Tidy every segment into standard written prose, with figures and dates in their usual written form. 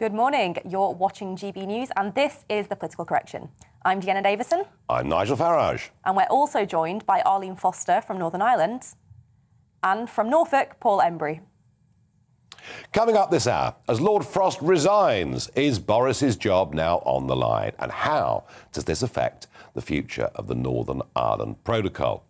Good morning. You're watching GB News and this is The Political Correction. I'm Deanna Davison. I'm Nigel Farage. And we're also joined by Arlene Foster from Northern Ireland and from Norfolk, Paul Embry. Coming up this hour, as Lord Frost resigns, is Boris's job now on the line? And how does this affect the future of the Northern Ireland Protocol?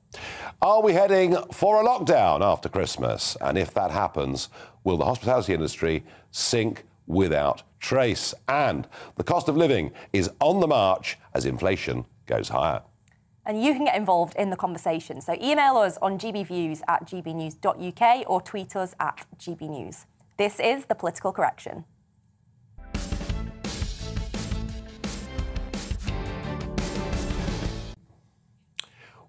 Are we heading for a lockdown after Christmas? And if that happens, will the hospitality industry sink without trace? And the cost of living is on the march as inflation goes higher. And you can get involved in the conversation. So email us on gbviews@gbnews.uk or tweet us at gbnews. This is The Political Correction.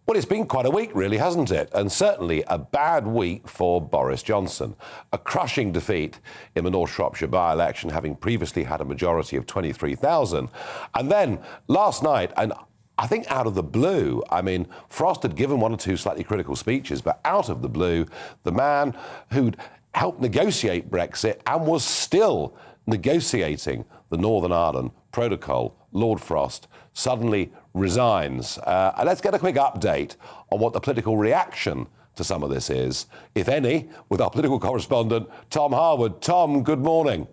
Well, it's been quite a week, really, hasn't it? And certainly a bad week for Boris Johnson. A crushing defeat in the North Shropshire by-election, having previously had a majority of 23,000. And then last night, and I think out of the blue, I mean, Frost had given one or two slightly critical speeches, but out of the blue, the man who'd helped negotiate Brexit and was still negotiating the Northern Ireland Protocol, Lord Frost, suddenly resigns. And let's get a quick update on what the political reaction to some of this is, if any, with our political correspondent, Tom Harwood. Tom, good morning.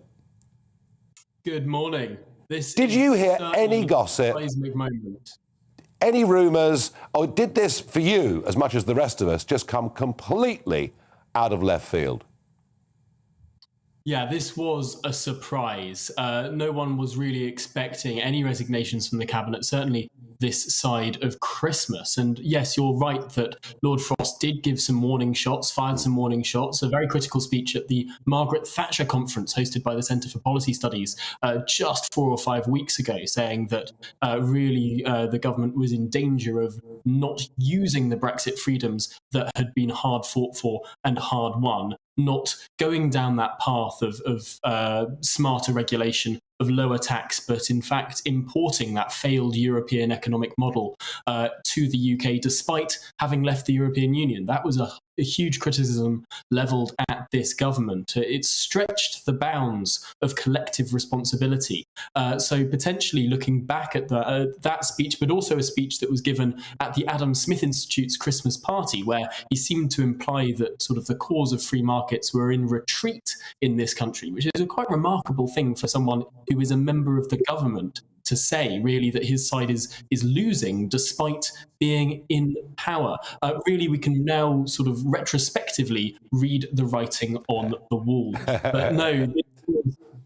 Good morning. Did you hear any gossip, any rumours, or did this, for you, as much as the rest of us, just come completely out of left field? Yeah, this was a surprise. No one was really expecting any resignations from the cabinet, certainly this side of Christmas. And yes, you're right that Lord Frost did give some warning shots, fired some warning shots, a very critical speech at the Margaret Thatcher conference hosted by the Centre for Policy Studies just 4 or 5 weeks ago, saying that really the government was in danger of not using the Brexit freedoms that had been hard fought for and hard won, not going down that path of smarter regulation, of lower tax, but in fact importing that failed European economic model to the UK, despite having left the European Union. That was a huge criticism levelled at this government. It stretched the bounds of collective responsibility. So potentially looking back at that speech, but also a speech that was given at the Adam Smith Institute's Christmas party, where he seemed to imply that sort of the cause of free markets were in retreat in this country, which is a quite remarkable thing for someone who is a member of the government to say, really, that his side is losing despite being in power. Really, we can now sort of retrospectively read the writing on the wall. But no,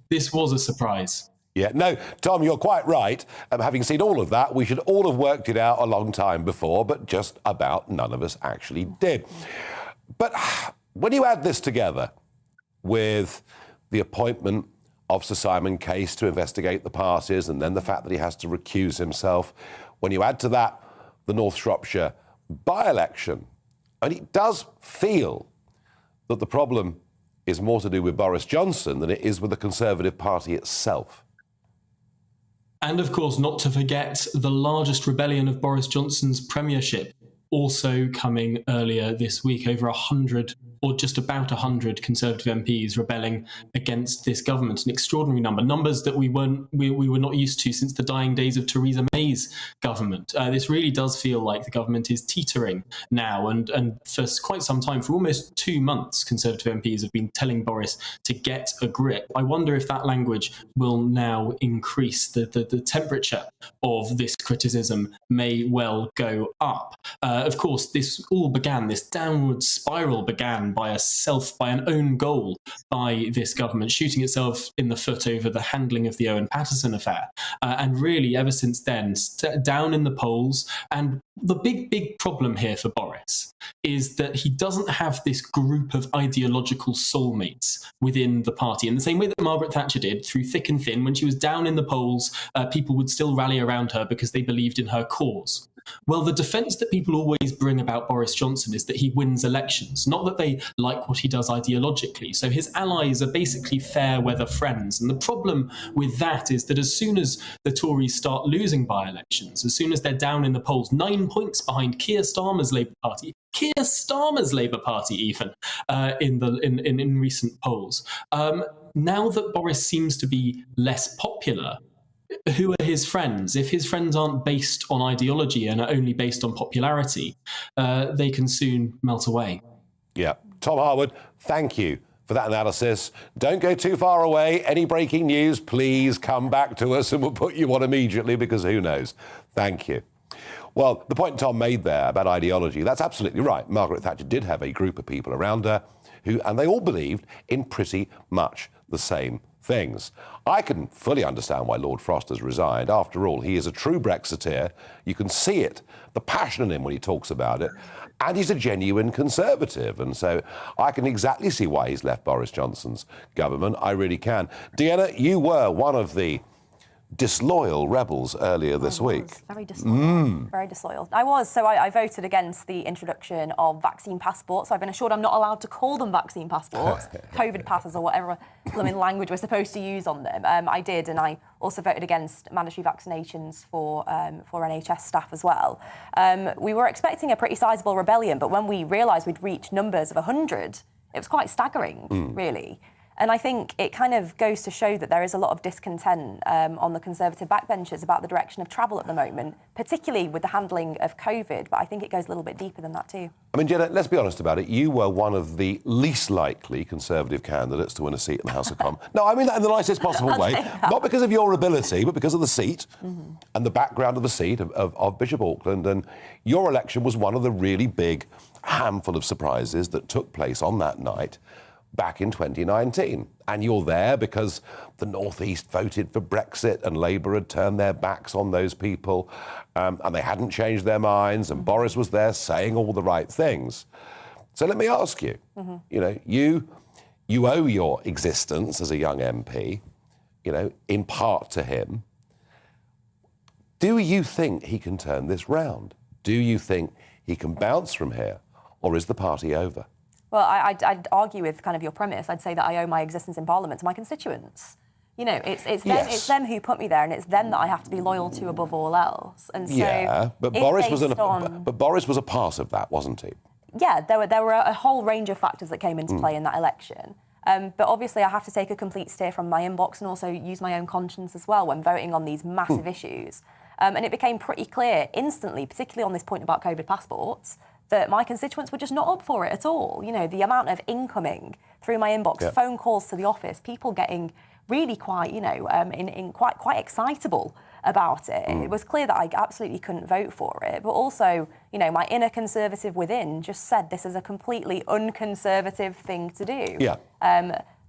this was a surprise. Yeah, no, Tom, you're quite right. Having seen all of that, we should all have worked it out a long time before, but just about none of us actually did. But when you add this together with the appointment of Sir Simon Case to investigate the parties, and then the fact that he has to recuse himself, when you add to that the North Shropshire by-election, and it does feel that the problem is more to do with Boris Johnson than it is with the Conservative Party itself. And of course, not to forget the largest rebellion of Boris Johnson's premiership, also coming earlier this week. Over 100, or just about 100 Conservative MPs rebelling against this government. An extraordinary number, numbers that we were not used to since the dying days of Theresa May's government. This really does feel like the government is teetering now, and for quite some time, for almost 2 months, Conservative MPs have been telling Boris to get a grip. I wonder if that language will now increase. The temperature of this criticism may well go up. Of course, this downward spiral began by an own goal by this government, shooting itself in the foot over the handling of the Owen Paterson affair. And really, ever since then, down in the polls. And the big problem here for Boris is that he doesn't have this group of ideological soulmates within the party. In the same way that Margaret Thatcher did, through thick and thin, when she was down in the polls, people would still rally around her because they believed in her cause. Well, the defence that people always bring about Boris Johnson is that he wins elections, not that they like what he does ideologically. So his allies are basically fair weather friends. And the problem with that is that as soon as the Tories start losing by-elections, as soon as they're down in the polls, 9 points behind Keir Starmer's Labour Party, in recent polls, now that Boris seems to be less popular, who are his friends? If his friends aren't based on ideology and are only based on popularity, they can soon melt away. Yeah. Tom Harwood, thank you for that analysis. Don't go too far away. Any breaking news, please come back to us and we'll put you on immediately, because who knows? Thank you. Well, the point Tom made there about ideology, that's absolutely right. Margaret Thatcher did have a group of people around her and they all believed in pretty much the same things. I can fully understand why Lord Frost has resigned. After all, he is a true Brexiteer. You can see it, the passion in him when he talks about it. And he's a genuine Conservative. And so I can exactly see why he's left Boris Johnson's government. I really can. Deanna, you were one of the disloyal rebels earlier this week. Very disloyal. Very disloyal. I was. So I voted against the introduction of vaccine passports. I've been assured I'm not allowed to call them vaccine passports, COVID passes or whatever language we're supposed to use on them. I did, and I also voted against mandatory vaccinations for NHS staff as well. We were expecting a pretty sizable rebellion, but when we realised we'd reached numbers of 100, it was quite staggering, really. And I think it kind of goes to show that there is a lot of discontent on the Conservative backbenchers about the direction of travel at the moment, particularly with the handling of COVID. But I think it goes a little bit deeper than that too. I mean, Jenna, let's be honest about it. You were one of the least likely Conservative candidates to win a seat in the House of Commons. No, I mean that in the nicest possible way. Not because of your ability, but because of the seat and the background of the seat of Bishop Auckland. And your election was one of the really big handful of surprises that took place on that night back in 2019. And you're there because the North East voted for Brexit and Labour had turned their backs on those people and they hadn't changed their minds, and Boris was there saying all the right things. So let me ask you, you know, you owe your existence as a young MP, you know, in part to him. Do you think he can turn this round? Do you think he can bounce from here, or is the party over? Well, I'd argue with kind of your premise. I'd say that I owe my existence in Parliament to my constituents. You know, it's them who put me there, and it's them that I have to be loyal to above all else. And so, yeah, but Boris was a part of that, wasn't he? Yeah, there were a whole range of factors that came into play in that election. But obviously, I have to take a complete steer from my inbox and also use my own conscience as well when voting on these massive issues. And it became pretty clear instantly, particularly on this point about COVID passports, that my constituents were just not up for it at all. You know, the amount of incoming through my inbox, phone calls to the office, people getting really quite, you know, quite excitable about it. It was clear that I absolutely couldn't vote for it. But also, you know, my inner Conservative within just said this is a completely unconservative thing to do. Yeah.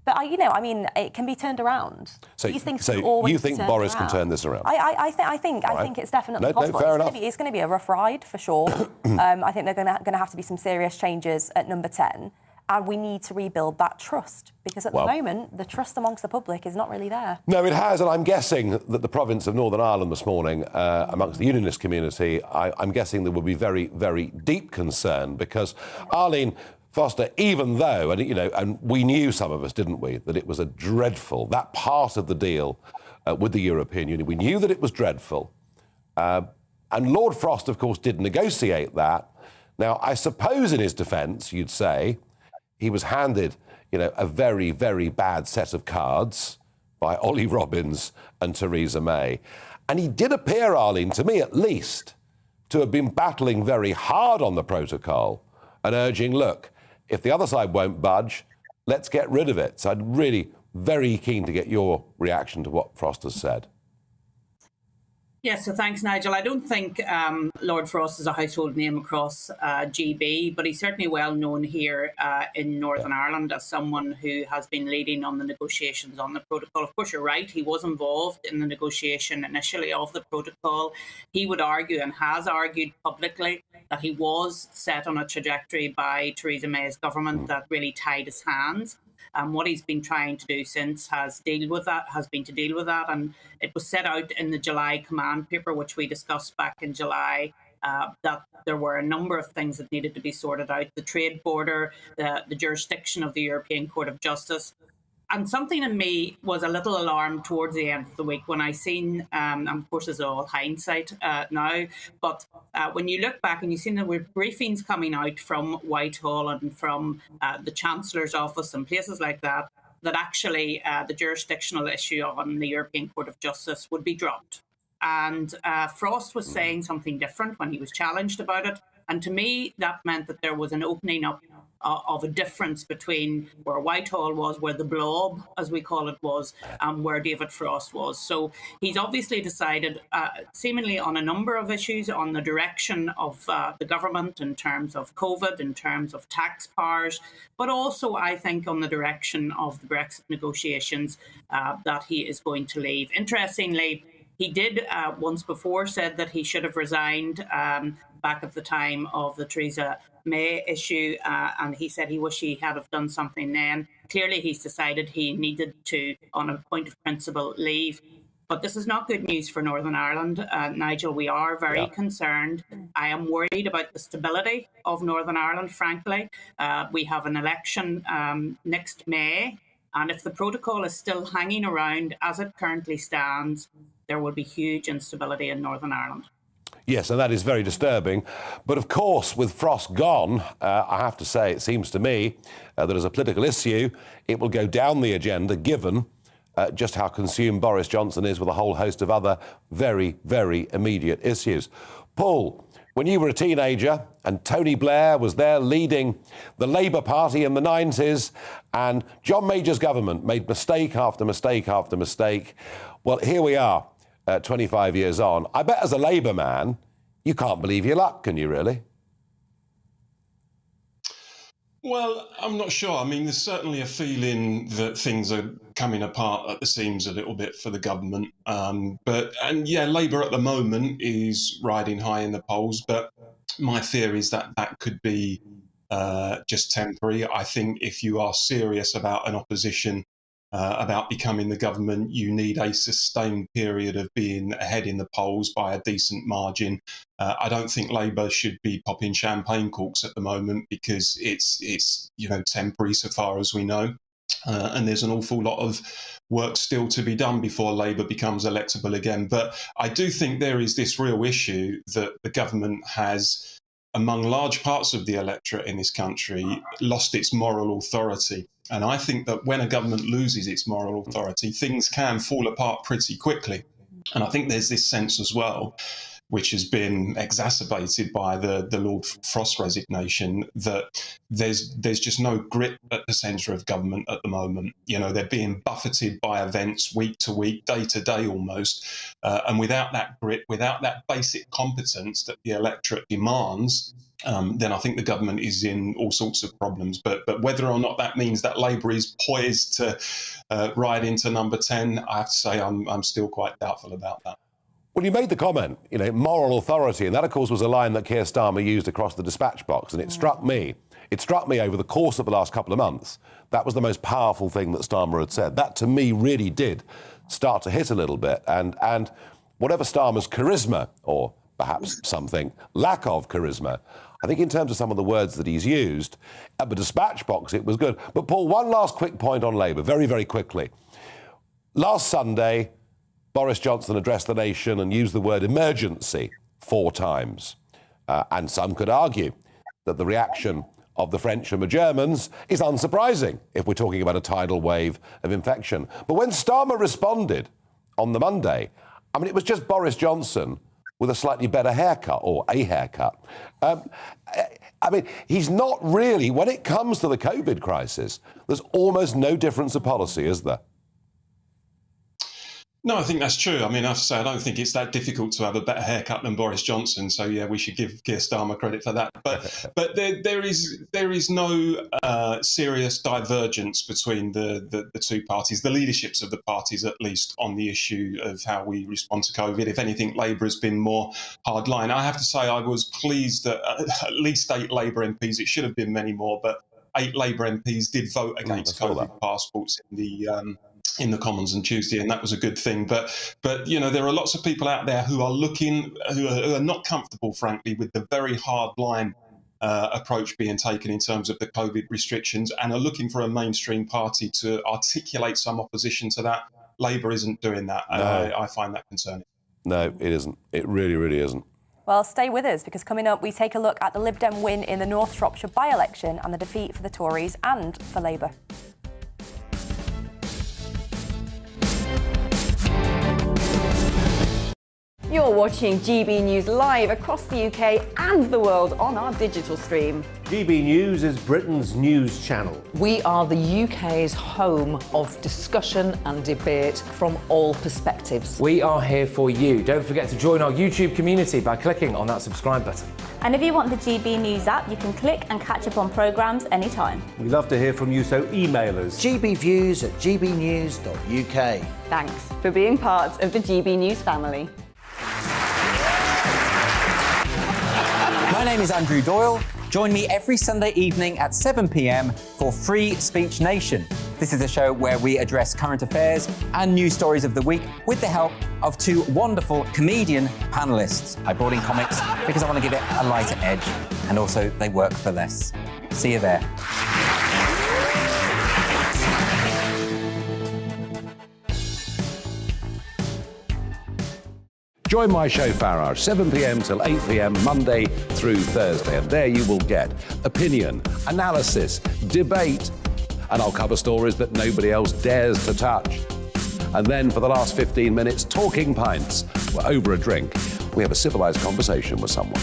But I mean, it can be turned around. So, these things you think Boris can turn this around? I think it's definitely possible. Fair enough. It's going to be a rough ride for sure. I think they're going to have to be some serious changes at number 10, and we need to rebuild that trust, because at the moment the trust amongst the public is not really there. No, it has, and I'm guessing that the province of Northern Ireland this morning, amongst the unionist community, I'm guessing there will be very, very deep concern, because Arlene Foster, even though, and you know, and we knew, some of us, didn't we, that it was that part of the deal with the European Union, we knew that it was dreadful. And Lord Frost, of course, did negotiate that. Now, I suppose in his defence, you'd say, he was handed, you know, a very, very bad set of cards by Ollie Robbins and Theresa May. And he did appear, Arlene, to me at least, to have been battling very hard on the protocol and urging, look, if the other side won't budge, let's get rid of it. So I'm really very keen to get your reaction to what Frost has said. Yes, so thanks, Nigel. I don't think Lord Frost is a household name across GB, but he's certainly well known here in Northern Ireland as someone who has been leading on the negotiations on the protocol. Of course, you're right, he was involved in the negotiation initially of the protocol. He would argue, and has argued publicly, that he was set on a trajectory by Theresa May's government that really tied his hands. And what he's been trying to do since has been to deal with that. And it was set out in the July command paper, which we discussed back in July, that there were a number of things that needed to be sorted out. The trade border, the jurisdiction of the European Court of Justice. And something in me was a little alarmed towards the end of the week when I seen, and of course it's all hindsight now, but when you look back and you see there were briefings coming out from Whitehall and from the Chancellor's office and places like that, that actually the jurisdictional issue on the European Court of Justice would be dropped. And Frost was saying something different when he was challenged about it. And to me, that meant that there was an opening up of a difference between where Whitehall was, where the blob, as we call it, was, and where David Frost was. So he's obviously decided, seemingly on a number of issues, on the direction of the government in terms of COVID, in terms of tax powers, but also, I think, on the direction of the Brexit negotiations that he is going to leave. Interestingly, he did once before said that he should have resigned back at the time of the Theresa May issue, and he said he wished he had have done something then. Clearly, he's decided he needed to, on a point of principle, leave. But this is not good news for Northern Ireland, Nigel. We are very concerned. I am worried about the stability of Northern Ireland, frankly. We have an election next May, and if the protocol is still hanging around as it currently stands, there will be huge instability in Northern Ireland. Yes, and that is very disturbing. But of course, with Frost gone, I have to say, it seems to me that as a political issue, it will go down the agenda, given just how consumed Boris Johnson is with a whole host of other very, very immediate issues. Paul, when you were a teenager and Tony Blair was there leading the Labour Party in the 90s and John Major's government made mistake after mistake after mistake, well, here we are. 25 years on, I bet as a Labour man, you can't believe your luck, can you really? Well, I'm not sure. I mean, there's certainly a feeling that things are coming apart at the seams a little bit for the government. Labour at the moment is riding high in the polls, but my fear is that that could be just temporary. I think if you are serious about an opposition, about becoming the government, you need a sustained period of being ahead in the polls by a decent margin. I don't think Labour should be popping champagne corks at the moment because it's temporary so far as we know. And there's an awful lot of work still to be done before Labour becomes electable again. But I do think there is this real issue that the government has, among large parts of the electorate in this country, lost its moral authority. And I think that when a government loses its moral authority, things can fall apart pretty quickly. And I think there's this sense as well, which has been exacerbated by the Lord Frost resignation, that there's just no grit at the centre of government at the moment. You know, they're being buffeted by events week to week, day to day almost. And without that grit, without that basic competence that the electorate demands, then I think the government is in all sorts of problems. But whether or not that means that Labour is poised to ride into number 10, I have to say I'm still quite doubtful about that. Well, you made the comment, moral authority, and that, of course, was a line that Keir Starmer used across the dispatch box, and it struck me over the course of the last couple of months. That was the most powerful thing that Starmer had said. That, to me, really did start to hit a little bit, and whatever Starmer's charisma, or perhaps something lack of charisma, I think in terms of some of the words that he's used, at the dispatch box, it was good. But, Paul, one last quick point on Labour, very, very quickly. Last Sunday, Boris Johnson addressed the nation and used the word emergency 4 times. And some could argue that the reaction of the French and the Germans is unsurprising if we're talking about a tidal wave of infection. But when Starmer responded on the Monday, I mean, it was just Boris Johnson with a slightly better haircut, or a haircut. I mean, he's not really, when it comes to the COVID crisis, there's almost no difference of policy, is there? No, I think that's true. I mean, I have to say, I don't think it's that difficult to have a better haircut than Boris Johnson. So, yeah, we should give Keir Starmer credit for that. But there is no serious divergence between the two parties, the leaderships of the parties, at least, on the issue of how we respond to COVID. If anything, Labour has been more hardline. I have to say, I was pleased that at least 8 Labour MPs, it should have been many more, but 8 Labour MPs did vote against COVID passports in the Commons on Tuesday, and that was a good thing. But there are lots of people out there who are not comfortable, frankly, with the very hard line approach being taken in terms of the COVID restrictions, and are looking for a mainstream party to articulate some opposition to that. Labour isn't doing that, and I find that concerning. No, it isn't. It really, really isn't. Well, stay with us, because coming up, we take a look at the Lib Dem win in the North Shropshire by-election and the defeat for the Tories and for Labour. You're watching GB News live across the UK and the world on our digital stream. GB News is Britain's news channel. We are the UK's home of discussion and debate from all perspectives. We are here for you. Don't forget to join our YouTube community by clicking on that subscribe button. And if you want the GB News app, you can click and catch up on programmes anytime. We love to hear from you, so email us. gbviews@gbnews.uk. Thanks for being part of the GB News family. My name is Andrew Doyle. Join me every Sunday evening at 7 p.m. for Free Speech Nation. This is a show where we address current affairs and news stories of the week with the help of two wonderful comedian panellists. I brought in comics because I want to give it a lighter edge, and also they work for less. See you there. Join my show Farage, 7 p.m. till 8 p.m. Monday through Thursday, and there you will get opinion, analysis, debate, and I'll cover stories that nobody else dares to touch. And then for the last 15 minutes, talking pints. We're over a drink. We have a civilised conversation with someone.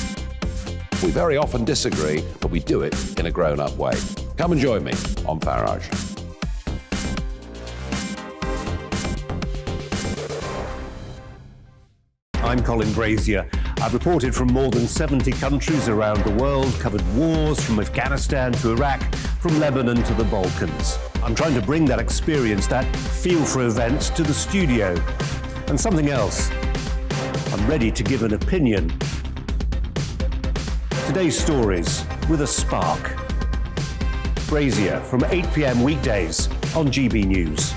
We very often disagree, but we do it in a grown-up way. Come and join me on Farage. I'm Colin Brazier. I've reported from more than 70 countries around the world, covered wars from Afghanistan to Iraq, from Lebanon to the Balkans. I'm trying to bring that experience, that feel for events, to the studio. And something else. I'm ready to give an opinion. Today's stories with a spark. Brazier from 8 p.m. weekdays on GB News.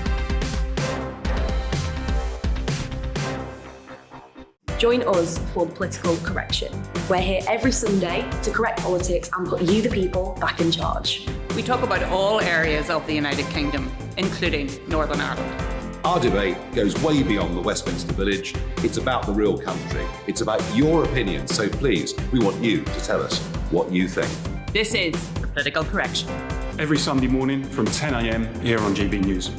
Join us for the Political Correction. We're here every Sunday to correct politics and put you, the people, back in charge. We talk about all areas of the United Kingdom, including Northern Ireland. Our debate goes way beyond the Westminster Village. It's about the real country. It's about your opinion. So please, we want you to tell us what you think. This is the Political Correction. Every Sunday morning from 10 a.m. here on GB News.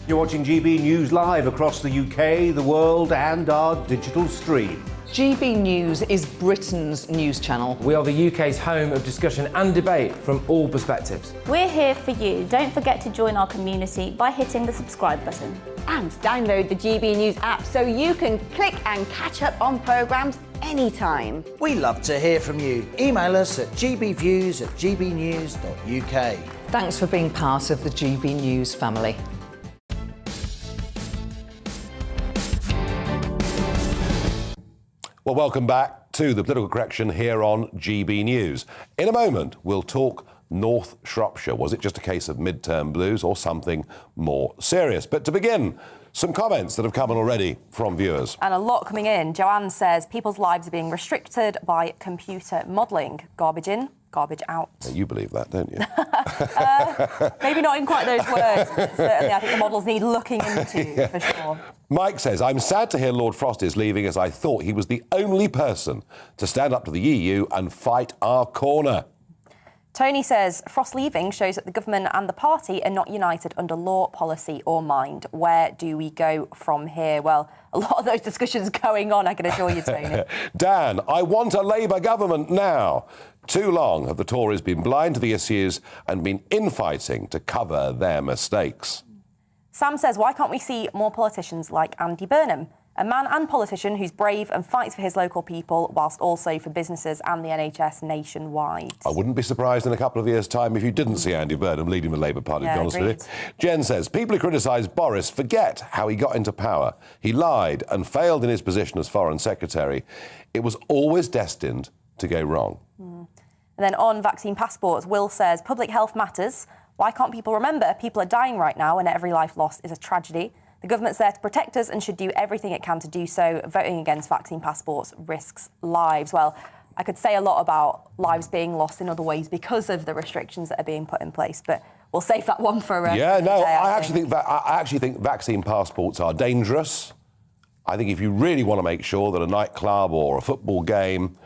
You're watching GB News live across the UK, the world, and our digital stream. GB News is Britain's news channel. We are the UK's home of discussion and debate from all perspectives. We're here for you. Don't forget to join our community by hitting the subscribe button. And download the GB News app so you can click and catch up on programmes anytime. We love to hear from you. Email us at gbviews@gbnews.uk. Thanks for being part of the GB News family. Well, welcome back to the Political Correction here on GB News. In a moment, we'll talk North Shropshire. Was it just a case of midterm blues or something more serious? But to begin, some comments that have come in already from viewers. And a lot coming in. Joanne says people's lives are being restricted by computer modelling. Garbage in, garbage out. You believe that, don't you? Maybe not in quite those words. But certainly, I think the models need looking into, for sure. Mike says, I'm sad to hear Lord Frost is leaving, as I thought he was the only person to stand up to the EU and fight our corner. Tony says, Frost leaving shows that the government and the party are not united under law, policy or mind. Where do we go from here? Well, a lot of those discussions going on, I can assure you, Tony. Dan, I want a Labour government now. Too long have the Tories been blind to the issues and been infighting to cover their mistakes. Sam says, why can't we see more politicians like Andy Burnham? A man and politician who's brave and fights for his local people whilst also for businesses and the NHS nationwide. I wouldn't be surprised in a couple of years' time if you didn't see Andy Burnham leading the Labour Party, to be honest with you. Jen says, people who criticise Boris forget how he got into power. He lied and failed in his position as Foreign Secretary. It was always destined to go wrong. And then on vaccine passports, Will says, public health matters. Why can't people remember people are dying right now and every life lost is a tragedy? The government's there to protect us and should do everything it can to do so. Voting against vaccine passports risks lives. Well, I could say a lot about lives being lost in other ways because of the restrictions that are being put in place, but we'll save that one for I actually think vaccine passports are dangerous. I think if you really want to make sure that a nightclub or a football game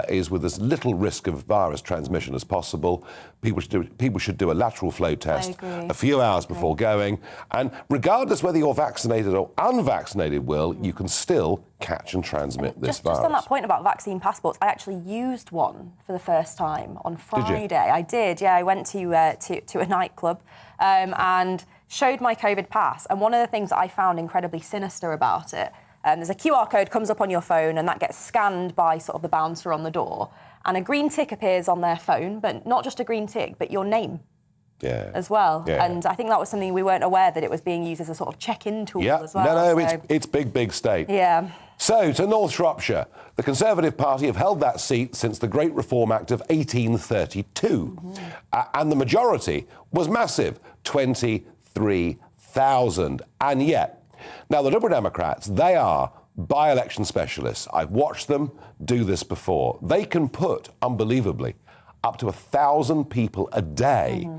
is with as little risk of virus transmission as possible. People should do a lateral flow test a few hours before going. And regardless whether you're vaccinated or unvaccinated, Will, you can still catch and transmit this virus. Just on that point about vaccine passports, I actually used one for the first time on Friday. Did you? I did, yeah. I went to a nightclub and showed my COVID pass. And one of the things that I found incredibly sinister about it, there's a QR code comes up on your phone and that gets scanned by sort of the bouncer on the door. And a green tick appears on their phone, but not just a green tick, but your name as well. Yeah. And I think that was something we weren't aware that it was being used as a sort of check-in tool as well. No, it's big state. Yeah. So, to North Shropshire, the Conservative Party have held that seat since the Great Reform Act of 1832. And the majority was massive, 23,000. And yet, now the Liberal Democrats, they are by-election specialists. I've watched them do this before. They can put, unbelievably, up to 1,000 people a day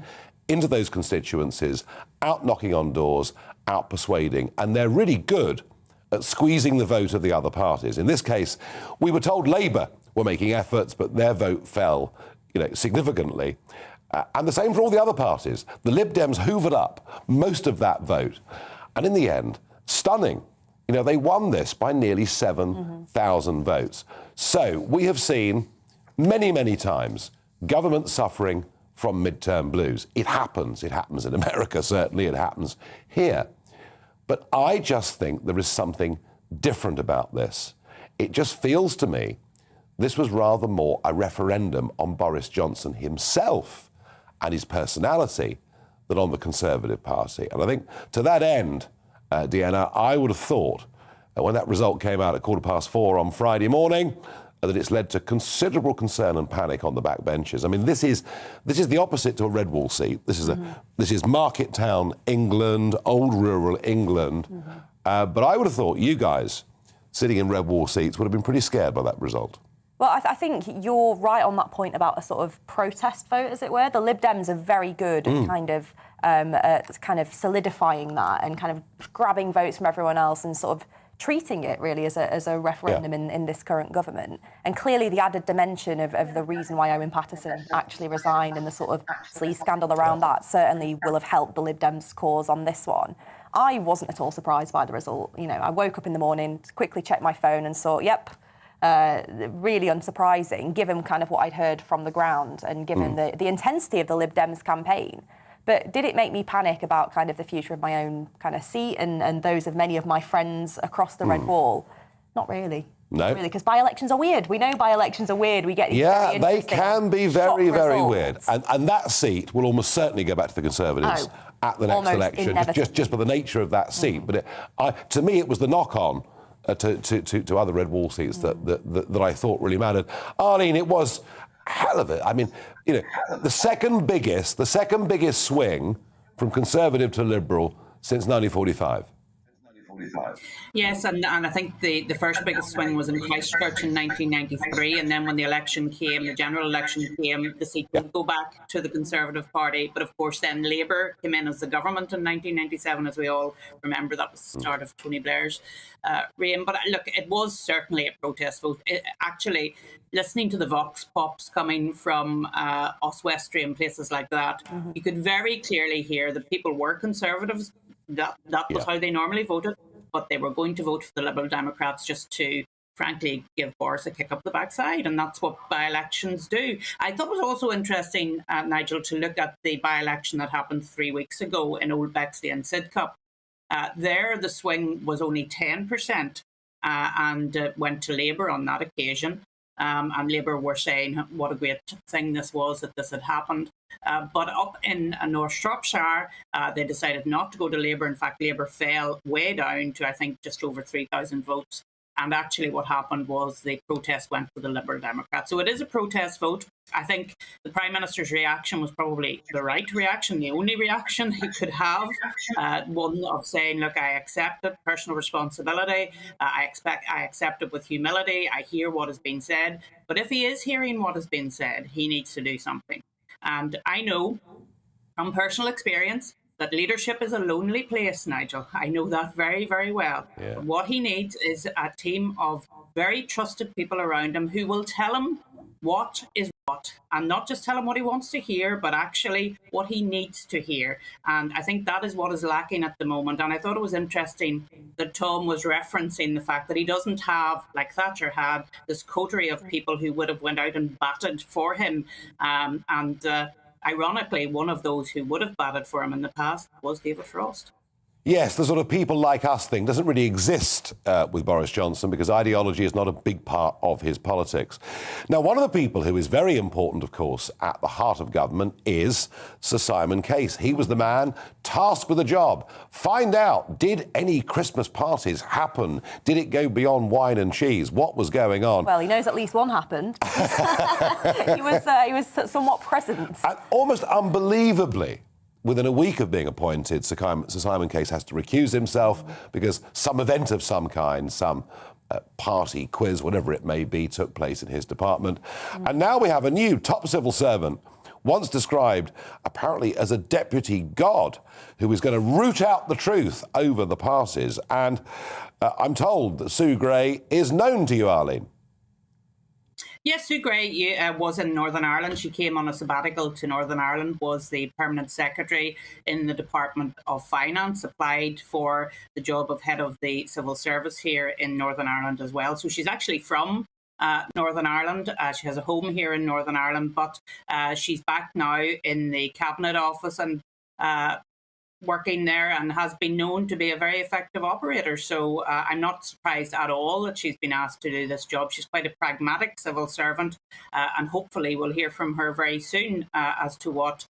into those constituencies, out knocking on doors, out persuading, and they're really good at squeezing the vote of the other parties. In this case, we were told Labour were making efforts, but their vote fell, significantly. And the same for all the other parties. The Lib Dems hoovered up most of that vote. And in the end, stunning. They won this by nearly 7,000 votes. So we have seen many, many times government suffering from midterm blues. It happens. It happens in America, certainly. It happens here. But I just think there is something different about this. It just feels to me this was rather more a referendum on Boris Johnson himself and his personality than on the Conservative Party. And I think to that end, Deanna, I would have thought when that result came out at 4:15 on Friday morning, that it's led to considerable concern and panic on the backbenches. I mean, this is the opposite to a red wall seat. This is market town England, old rural England. But I would have thought you guys sitting in red wall seats would have been pretty scared by that result. Well, I think you're right on that point about a sort of protest vote, as it were. The Lib Dems are very good at kind of solidifying that and kind of grabbing votes from everyone else and sort of treating it really as a referendum in this current government. And clearly the added dimension of the reason why Owen Paterson actually resigned and the sort of sleaze scandal around that certainly will have helped the Lib Dems' cause on this one. I wasn't at all surprised by the result. I woke up in the morning, quickly checked my phone and saw, really unsurprising, given kind of what I'd heard from the ground and given the intensity of the Lib Dems campaign. But did it make me panic about kind of the future of my own kind of seat and those of many of my friends across the red wall? Not really. No. Not really, because by-elections are weird. We know by-elections are weird. We get these very they can be very, very weird. results. And that seat will almost certainly go back to the Conservatives at the next election, just by the nature of that seat. But to me, it was the knock-on to other red wall seats that I thought really mattered. Arlene, it was hell of it. I mean, the second biggest swing from Conservative to Liberal since 1945. Yes, and I think the first biggest swing was in Christchurch in 1993, and then when the election came, the general election came, the seat would go back to the Conservative Party. But of course, then Labour came in as the government in 1997, as we all remember. That was the start of Tony Blair's reign. But look, it was certainly a protest vote. Actually, listening to the vox pops coming from Oswestry and places like that, you could very clearly hear that people were Conservatives. That was how they normally voted, but they were going to vote for the Liberal Democrats just to, frankly, give Boris a kick up the backside, and that's what by-elections do. I thought it was also interesting, Nigel, to look at the by-election that happened 3 weeks ago in Old Bexley and Sidcup. There, the swing was only 10% and went to Labour on that occasion. And Labour were saying what a great thing this was that this had happened. But up in North Shropshire, they decided not to go to Labour. In fact, Labour fell way down to, I think, just over 3,000 votes. And actually what happened was the protest went for the Liberal Democrats. So it is a protest vote. I think the Prime Minister's reaction was probably the right reaction, the only reaction he could have. One of saying, look, I accept it, personal responsibility. I accept it with humility. I hear what has been said. But if he is hearing what has been said, he needs to do something. And I know from personal experience that leadership is a lonely place, Nigel. I know that very, very well. Yeah. What he needs is a team of very trusted people around him who will tell him what is what, and not just tell him what he wants to hear, but actually what he needs to hear. And I think that is what is lacking at the moment. And I thought it was interesting that Tom was referencing the fact that he doesn't have, like Thatcher had, this coterie of people who would have went out and batted for him. Ironically, one of those who would have batted for him in the past was David Frost. Yes, the sort of people like us thing doesn't really exist with Boris Johnson because ideology is not a big part of his politics. Now, one of the people who is very important, of course, at the heart of government is Sir Simon Case. He was the man tasked with the job. Find out, did any Christmas parties happen? Did it go beyond wine and cheese? What was going on? Well, he knows at least one happened. he was somewhat present. And almost unbelievably, within a week of being appointed, Sir Simon Case has to recuse himself because some event of some kind, some party, quiz, whatever it may be, took place in his department. And now we have a new top civil servant, once described apparently as a deputy god, who is going to root out the truth over the passes. And I'm told that Sue Gray is known to you, Arlene. Yes, Sue Gray was in Northern Ireland. She came on a sabbatical to Northern Ireland, was the permanent secretary in the Department of Finance, applied for the job of head of the civil service here in Northern Ireland as well. So she's actually from Northern Ireland. She has a home here in Northern Ireland, but she's back now in the Cabinet Office and working there, and has been known to be a very effective operator. So I'm not surprised at all that she's been asked to do this job. She's quite a pragmatic civil servant, and hopefully we'll hear from her very soon as to what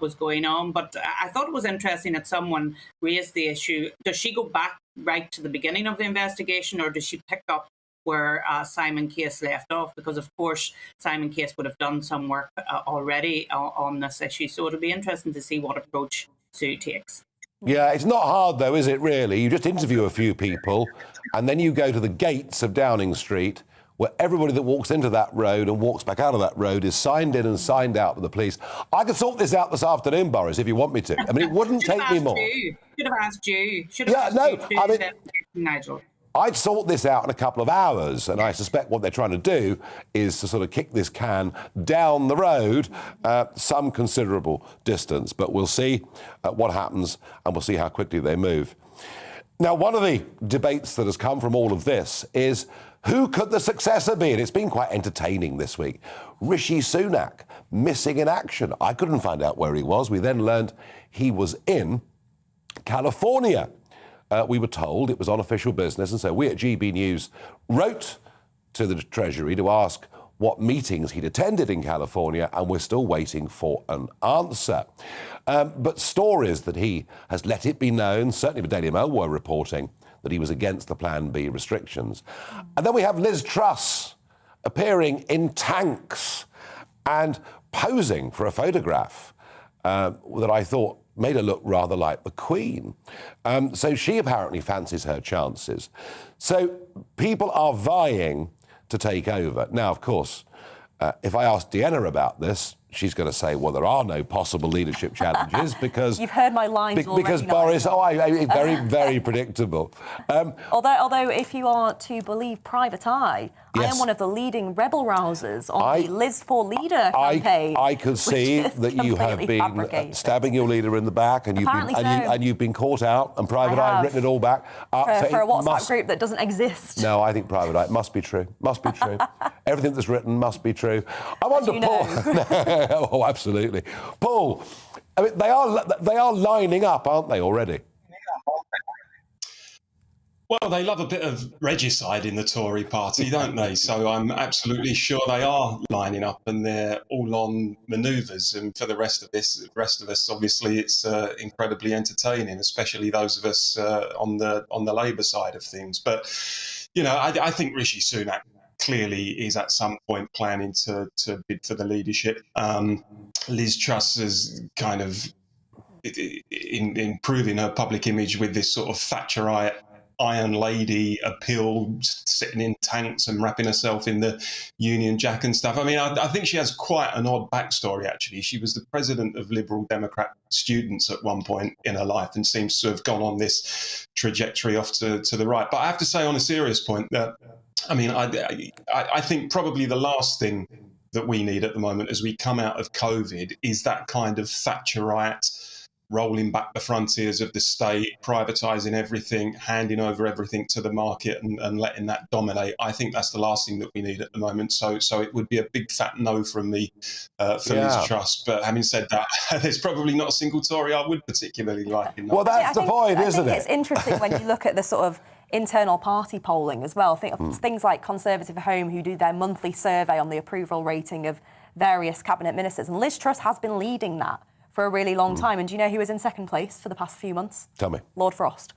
was going on. But I thought it was interesting that someone raised the issue. Does she go back right to the beginning of the investigation, or does she pick up where Simon Case left off? Because, of course, Simon Case would have done some work already on this issue. So it'll be interesting to see what approach Sue takes. Yeah, it's not hard, though, is it, really? You just interview a few people and then you go to the gates of Downing Street, where everybody that walks into that road and walks back out of that road is signed in and signed out with the police. I could sort this out this afternoon, Boris, if you want me to. I mean, it wouldn't take me more. Should have asked you. Nigel. I'd sort this out in a couple of hours, and I suspect what they're trying to do is to sort of kick this can down the road some considerable distance. But we'll see what happens, and we'll see how quickly they move. Now, one of the debates that has come from all of this is who could the successor be? And it's been quite entertaining this week. Rishi Sunak, missing in action. I couldn't find out where he was. We then learned he was in California. We were told it was on official business, and so we at GBNews wrote to the Treasury to ask what meetings he'd attended in California, and we're still waiting for an answer. But stories that he has let it be known, certainly the Daily Mail were reporting that he was against the Plan B restrictions. And then we have Liz Truss appearing in tanks and posing for a photograph that I thought made her look rather like the Queen. So she apparently fancies her chances. So people are vying to take over. Now, of course, if I ask Deanna about this, she's going to say, well, there are no possible leadership challenges because... You've heard my lines already. Because Boris... very, very predictable. Although, if you are to believe Private Eye, yes, I am one of the leading rebel-rousers on the Liz for Leader campaign. I could see that you have been stabbing your leader in the back, and you've been caught out, and Private Eye have written it all back. For a WhatsApp group that doesn't exist. No, I think Private Eye must be true. Must be true. Everything that's written must be true. I wonder, Paul... Oh, absolutely. Paul, I mean, they are lining up, aren't they, already? Well, they love a bit of regicide in the Tory party, don't they? So I'm absolutely sure they are lining up, and they're all on manoeuvres. And for the rest of us, obviously, it's incredibly entertaining, especially those of us on the Labour side of things. But you know, I think Rishi Sunak clearly is at some point planning to bid for the leadership. Liz Truss is kind of improving her public image with this sort of Thatcherite Iron Lady appeal, sitting in tanks and wrapping herself in the Union Jack and stuff. I mean, I think she has quite an odd backstory, actually. She was the president of Liberal Democrat students at one point in her life and seems to have gone on this trajectory off to the right. But I have to say, on a serious point, that, I mean, I think probably the last thing that we need at the moment as we come out of COVID is that kind of Thatcherite rolling back the frontiers of the state, privatising everything, handing over everything to the market and letting that dominate. I think that's the last thing that we need at the moment. So it would be a big fat no from me for Liz Truss. But having said that, there's probably not a single Tory I would particularly like. Well, that's the point, isn't it? It's interesting when you look at the sort of internal party polling as well. Think of things like Conservative Home, who do their monthly survey on the approval rating of various cabinet ministers. And Liz Truss has been leading that for a really long time. And do you know who was in second place for the past few months? Tell me. Lord Frost.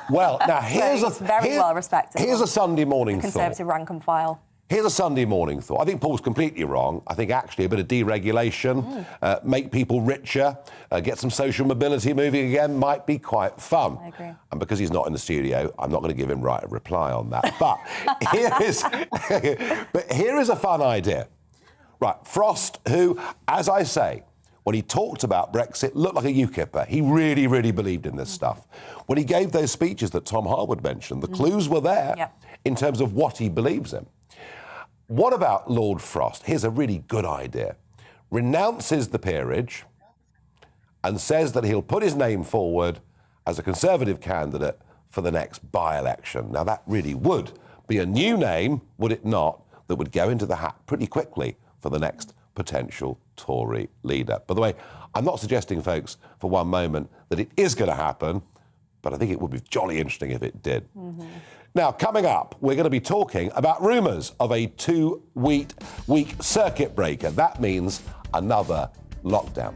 Well, now here's very well respected. Here's a Sunday morning Conservative rank and file. Here's a Sunday morning thought. I think Paul's completely wrong. I think actually a bit of deregulation, make people richer, get some social mobility moving again might be quite fun. I agree. And because he's not in the studio, I'm not going to give him right a reply on that. But here is a fun idea. Right, Frost, who, as I say, when he talked about Brexit, looked like a UKIPper. He really, really believed in this stuff. When he gave those speeches that Tom Harwood mentioned, the clues were there in terms of what he believes in. What about Lord Frost? Here's a really good idea. Renounces the peerage and says that he'll put his name forward as a Conservative candidate for the next by-election. Now, that really would be a new name, would it not, that would go into the hat pretty quickly for the next potential Tory leader. By the way, I'm not suggesting, folks, for one moment that it is going to happen, but I think it would be jolly interesting if it did. Now, coming up, we're going to be talking about rumours of a 2-week circuit breaker. That means another lockdown.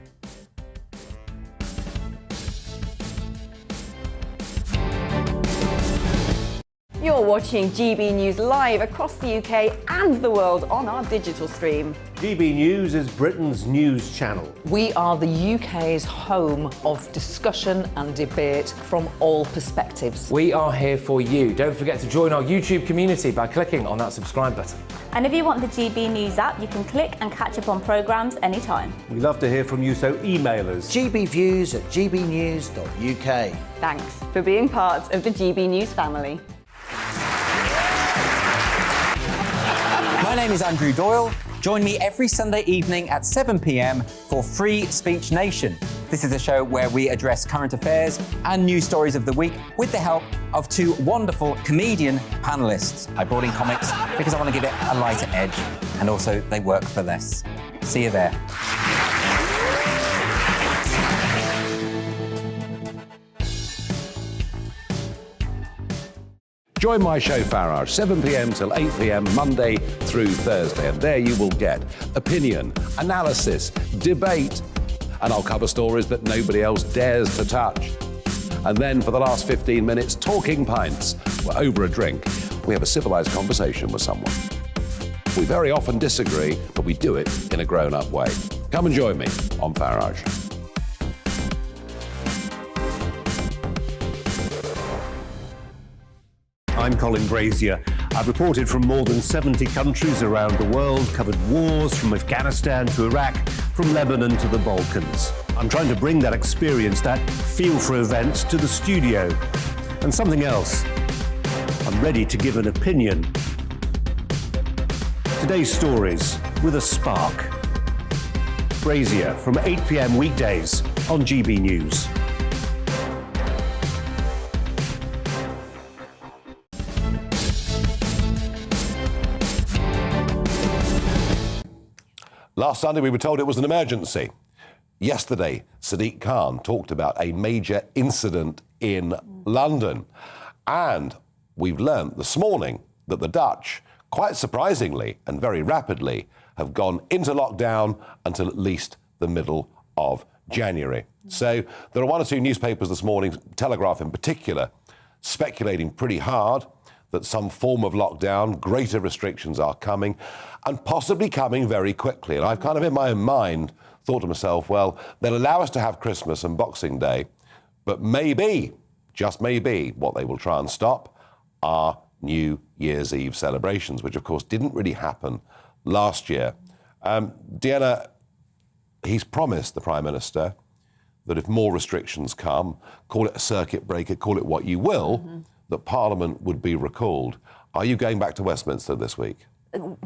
You're watching GB News live across the UK and the world on our digital stream. GB News is Britain's news channel. We are the UK's home of discussion and debate from all perspectives. We are here for you. Don't forget to join our YouTube community by clicking on that subscribe button. And if you want the GB News app, you can click and catch up on programmes anytime. We love to hear from you, so email us. gbviews@gbnews.uk. Thanks for being part of the GB News family. My name is Andrew Doyle. Join me every Sunday evening at 7 p.m. for Free Speech Nation. This is a show where we address current affairs and news stories of the week with the help of two wonderful comedian panellists. I brought in comics because I want to give it a lighter edge, and also they work for less. See you there. Join my show, Farage, 7 p.m. till 8 p.m, Monday through Thursday. And there you will get opinion, analysis, debate, and I'll cover stories that nobody else dares to touch. And then for the last 15 minutes, talking pints. We're over a drink. We have a civilised conversation with someone. We very often disagree, but we do it in a grown-up way. Come and join me on Farage. I'm Colin Brazier. I've reported from more than 70 countries around the world, covered wars from Afghanistan to Iraq, from Lebanon to the Balkans. I'm trying to bring that experience, that feel for events, to the studio. And something else. I'm ready to give an opinion. Today's stories with a spark. Brazier from 8 p.m. weekdays on GB News. Last Sunday, we were told it was an emergency. Yesterday, Sadiq Khan talked about a major incident in London. And we've learnt this morning that the Dutch, quite surprisingly and very rapidly, have gone into lockdown until at least the middle of January. So there are one or two newspapers this morning, Telegraph in particular, speculating pretty hard that some form of lockdown, greater restrictions are coming, and possibly coming very quickly. And I've kind of in my own mind thought to myself, well, they'll allow us to have Christmas and Boxing Day, but maybe just may be, what they will try and stop are New Year's Eve celebrations, which of course didn't really happen last year. Deanna, he's promised, the Prime Minister, that if more restrictions come, call it a circuit breaker, call it what you will, that Parliament would be recalled. Are you going back to Westminster this week?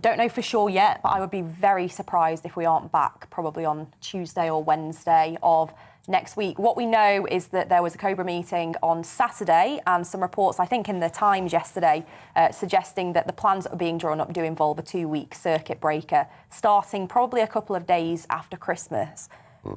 Don't know for sure yet, but I would be very surprised if we aren't back probably on Tuesday or Wednesday of next week. What we know is that there was a Cobra meeting on Saturday and some reports, I think in the Times yesterday, suggesting that the plans that are being drawn up do involve a 2-week circuit breaker, starting probably a couple of days after Christmas.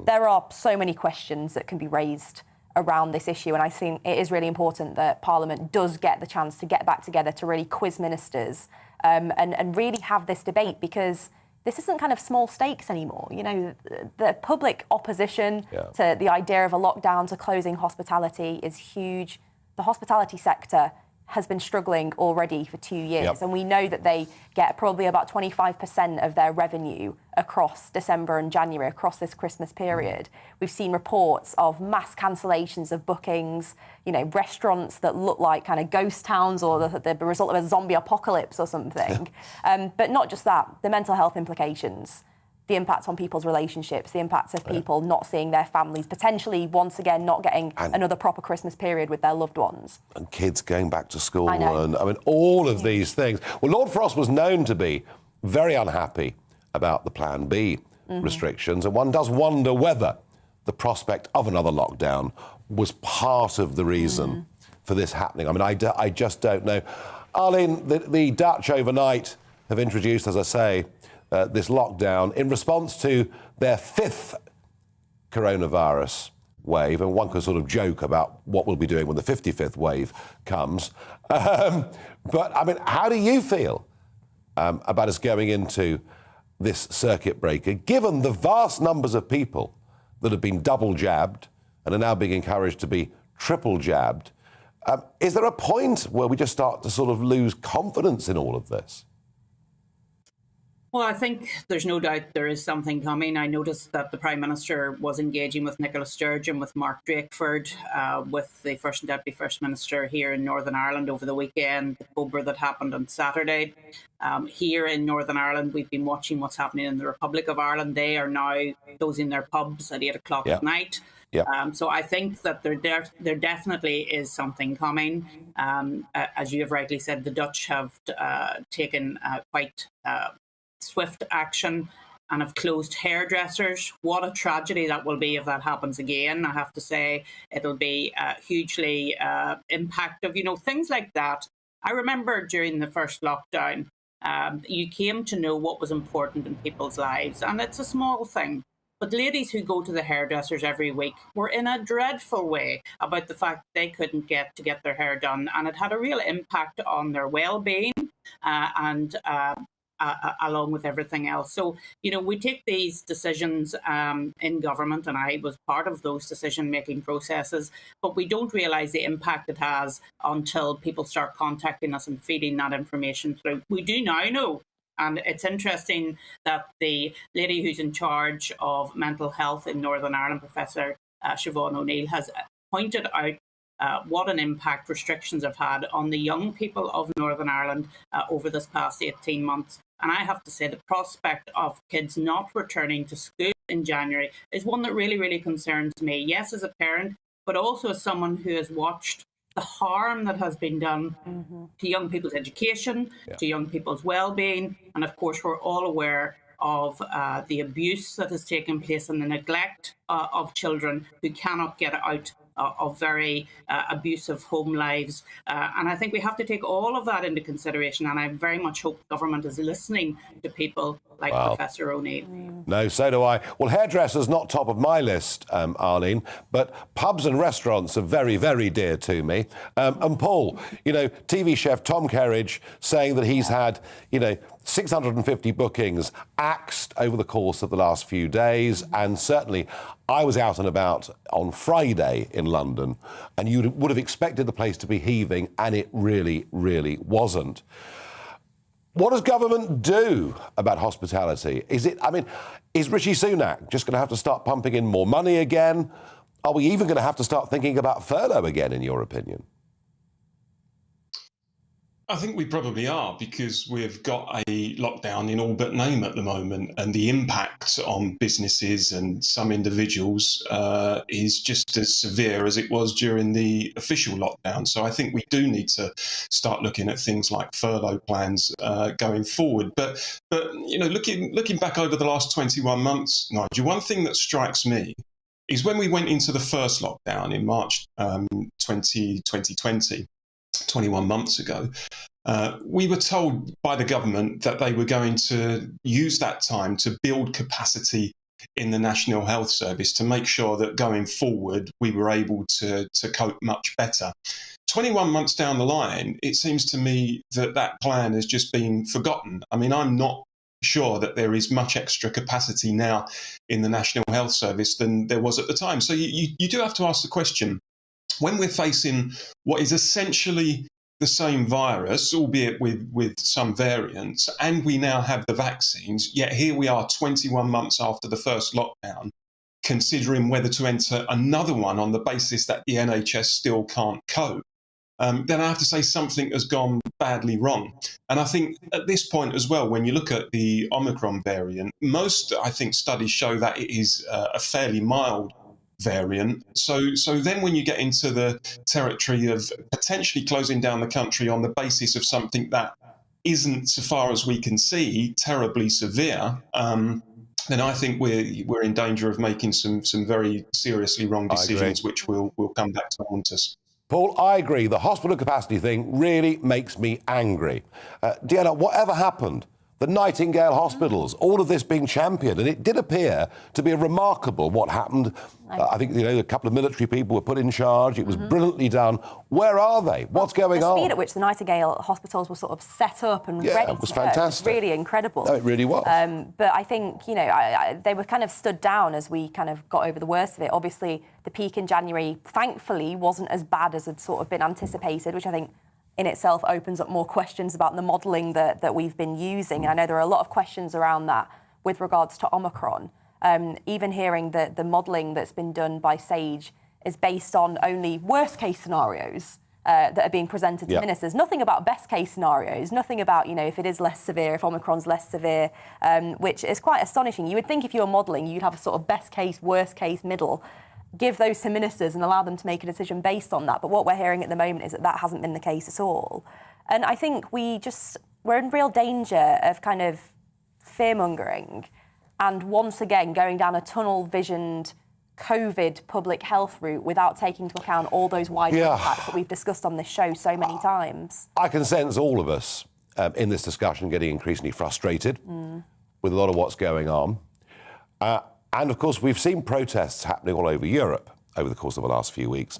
There are so many questions that can be raised around this issue, and I think it is really important that Parliament does get the chance to get back together to really quiz ministers and really have this debate, because this isn't kind of small stakes anymore. You know, the public opposition to the idea of a lockdown, to closing hospitality is huge. The hospitality sector has been struggling already for 2 years, and we know that they get probably about 25% of their revenue across December and January, across this Christmas period. We've seen reports of mass cancellations of bookings, you know, restaurants that look like kind of ghost towns or the result of a zombie apocalypse or something. But not just that, the mental health implications, the impact on people's relationships, the impact of people not seeing their families, potentially once again not getting another proper Christmas period with their loved ones. And kids going back to school, I know. and I mean, all of these things. Well, Lord Frost was known to be very unhappy about the Plan B restrictions, and one does wonder whether the prospect of another lockdown was part of the reason for this happening. I mean, I just don't know. Arlene, the Dutch overnight have introduced, as I say, this lockdown in response to their 5th coronavirus wave, and one could sort of joke about what we'll be doing when the 55th wave comes. But, I mean, how do you feel about us going into this circuit breaker, given the vast numbers of people that have been double jabbed and are now being encouraged to be triple jabbed? Is there a point where we just start to sort of lose confidence in all of this? Well, I think there's no doubt there is something coming. I noticed that the Prime Minister was engaging with Nicola Sturgeon, with Mark Drakeford, with the First and Deputy First Minister here in Northern Ireland over the weekend, the Cobra that happened on Saturday. Here in Northern Ireland, we've been watching what's happening in the Republic of Ireland. They are now closing their pubs at 8 o'clock at night. So I think that there definitely is something coming. As you have rightly said, the Dutch have taken quite swift action and have closed hairdressers. What a tragedy that will be if that happens again. I have to say it'll be hugely impactful. You know, things like that. I remember during the first lockdown, you came to know what was important in people's lives, and it's a small thing. But ladies who go to the hairdressers every week were in a dreadful way about the fact they couldn't get their hair done, and it had a real impact on their well-being and along with everything else. So, you know, we take these decisions in government, and I was part of those decision-making processes, but we don't realise the impact it has until people start contacting us and feeding that information through. We do now know. And it's interesting that the lady who's in charge of mental health in Northern Ireland, Professor Siobhan O'Neill, has pointed out what an impact restrictions have had on the young people of Northern Ireland over this past 18 months. And I have to say the prospect of kids not returning to school in January is one that really, really concerns me. Yes, as a parent, but also as someone who has watched the harm that has been done to young people's education, to young people's well-being. And of course, we're all aware of the abuse that has taken place and the neglect of children who cannot get out of very abusive home lives. And I think we have to take all of that into consideration. And I very much hope government is listening to people like Professor O'Neill. No, so do I. Well, hairdressers not top of my list, Arlene, but pubs and restaurants are very, very dear to me. And Paul, you know, TV chef Tom Kerridge saying that he's had, 650 bookings axed over the course of the last few days. And certainly I was out and about on Friday in London, and you would have expected the place to be heaving, and it really, really wasn't. What does government do about hospitality? Is Rishi Sunak just going to have to start pumping in more money again? Are we even going to have to start thinking about furlough again, in your opinion? I think we probably are, because we've got a lockdown in all but name at the moment, and the impact on businesses and some individuals is just as severe as it was during the official lockdown. So I think we do need to start looking at things like furlough plans going forward. But you know, looking back over the last 21 months, Nigel, one thing that strikes me is when we went into the first lockdown in March 2020. 21 months ago, we were told by the government that they were going to use that time to build capacity in the National Health Service to make sure that going forward we were able to cope much better. 21 months down the line, it seems to me that that plan has just been forgotten. I mean, I'm not sure that there is much extra capacity now in the National Health Service than there was at the time. So you do have to ask the question, when we're facing what is essentially the same virus, albeit with some variants, and we now have the vaccines, yet here we are 21 months after the first lockdown, considering whether to enter another one on the basis that the NHS still can't cope, then I have to say something has gone badly wrong. And I think at this point as well, when you look at the Omicron variant, most, I think, studies show that it is a fairly mild variant. So then when you get into the territory of potentially closing down the country on the basis of something that isn't, so far as we can see, terribly severe, then I think we're in danger of making some very seriously wrong decisions, which will come back to haunt us. Paul, I agree. The hospital capacity thing really makes me angry. Deanna, whatever happened? The Nightingale hospitals, all of this being championed, and it did appear to be remarkable what happened. I think, you know, a couple of military people were put in charge. It was brilliantly done. Where are they? What's going on? The speed at which the Nightingale hospitals were sort of set up and ready it was to go fantastic. was really incredible. No, it really was. But I think, you know, they were kind of stood down as we kind of got over the worst of it. Obviously, the peak in January, thankfully, wasn't as bad as had sort of been anticipated, which I think in itself opens up more questions about the modelling that we've been using. And I know there are a lot of questions around that with regards to Omicron. Even hearing that the modelling that's been done by SAGE is based on only worst-case scenarios that are being presented to ministers. Nothing about best-case scenarios, nothing about, you know, if it is less severe, if Omicron's less severe, which is quite astonishing. You would think if you were modelling, you'd have a sort of best-case, worst-case, middle, give those to ministers and allow them to make a decision based on that. But what we're hearing at the moment is that hasn't been the case at all. And I think we're in real danger of kind of fear-mongering and once again going down a tunnel-visioned COVID public health route without taking into account all those wider impacts that we've discussed on this show so many times. I can sense all of us in this discussion getting increasingly frustrated with a lot of what's going on. And, of course, we've seen protests happening all over Europe over the course of the last few weeks.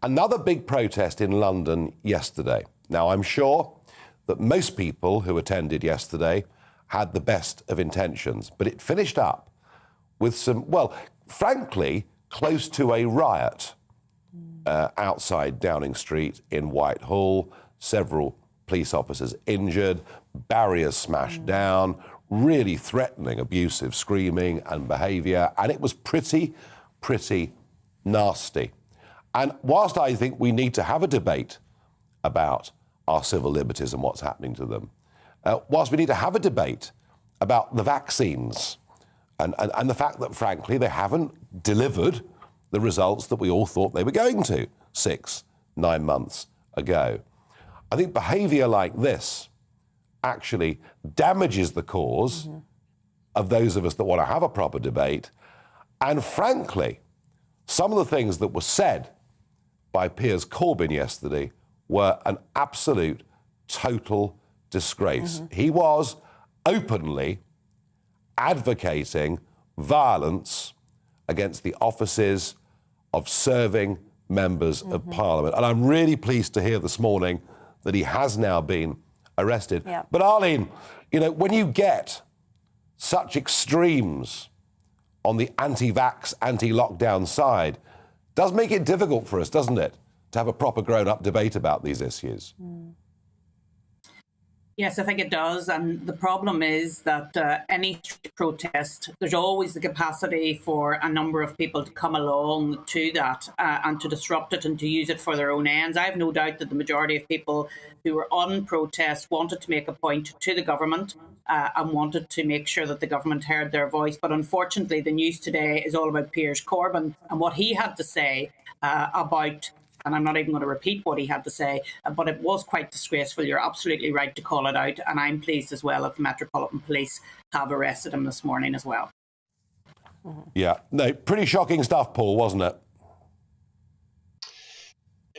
Another big protest in London yesterday. Now, I'm sure that most people who attended yesterday had the best of intentions, but it finished up with some, well, frankly, close to a riot outside Downing Street in Whitehall. Several police officers injured, barriers smashed down, really threatening, abusive screaming and behaviour, and it was pretty nasty. And whilst I think we need to have a debate about our civil liberties and what's happening to them, whilst we need to have a debate about the vaccines and the fact that, frankly, they haven't delivered the results that we all thought they were going to 6-9 months ago, I think behaviour like this actually damages the cause of those of us that want to have a proper debate. And frankly, some of the things that were said by Piers Corbyn yesterday were an absolute, total disgrace. He was openly advocating violence against the offices of serving members of Parliament. And I'm really pleased to hear this morning that he has now been arrested. But Arlene, you know, when you get such extremes on the anti-vax, anti-lockdown side, it does make it difficult for us, doesn't it, to have a proper grown-up debate about these issues? Yes, I think it does. And the problem is that any protest, there's always the capacity for a number of people to come along to that and to disrupt it and to use it for their own ends. I have no doubt that the majority of people who were on protest wanted to make a point to the government and wanted to make sure that the government heard their voice. But unfortunately, the news today is all about Piers Corbyn and what he had to say about, and I'm not even going to repeat what he had to say, but it was quite disgraceful. You're absolutely right to call it out. And I'm pleased as well that the Metropolitan Police have arrested him this morning as well. Yeah, no, pretty shocking stuff, Paul, wasn't it?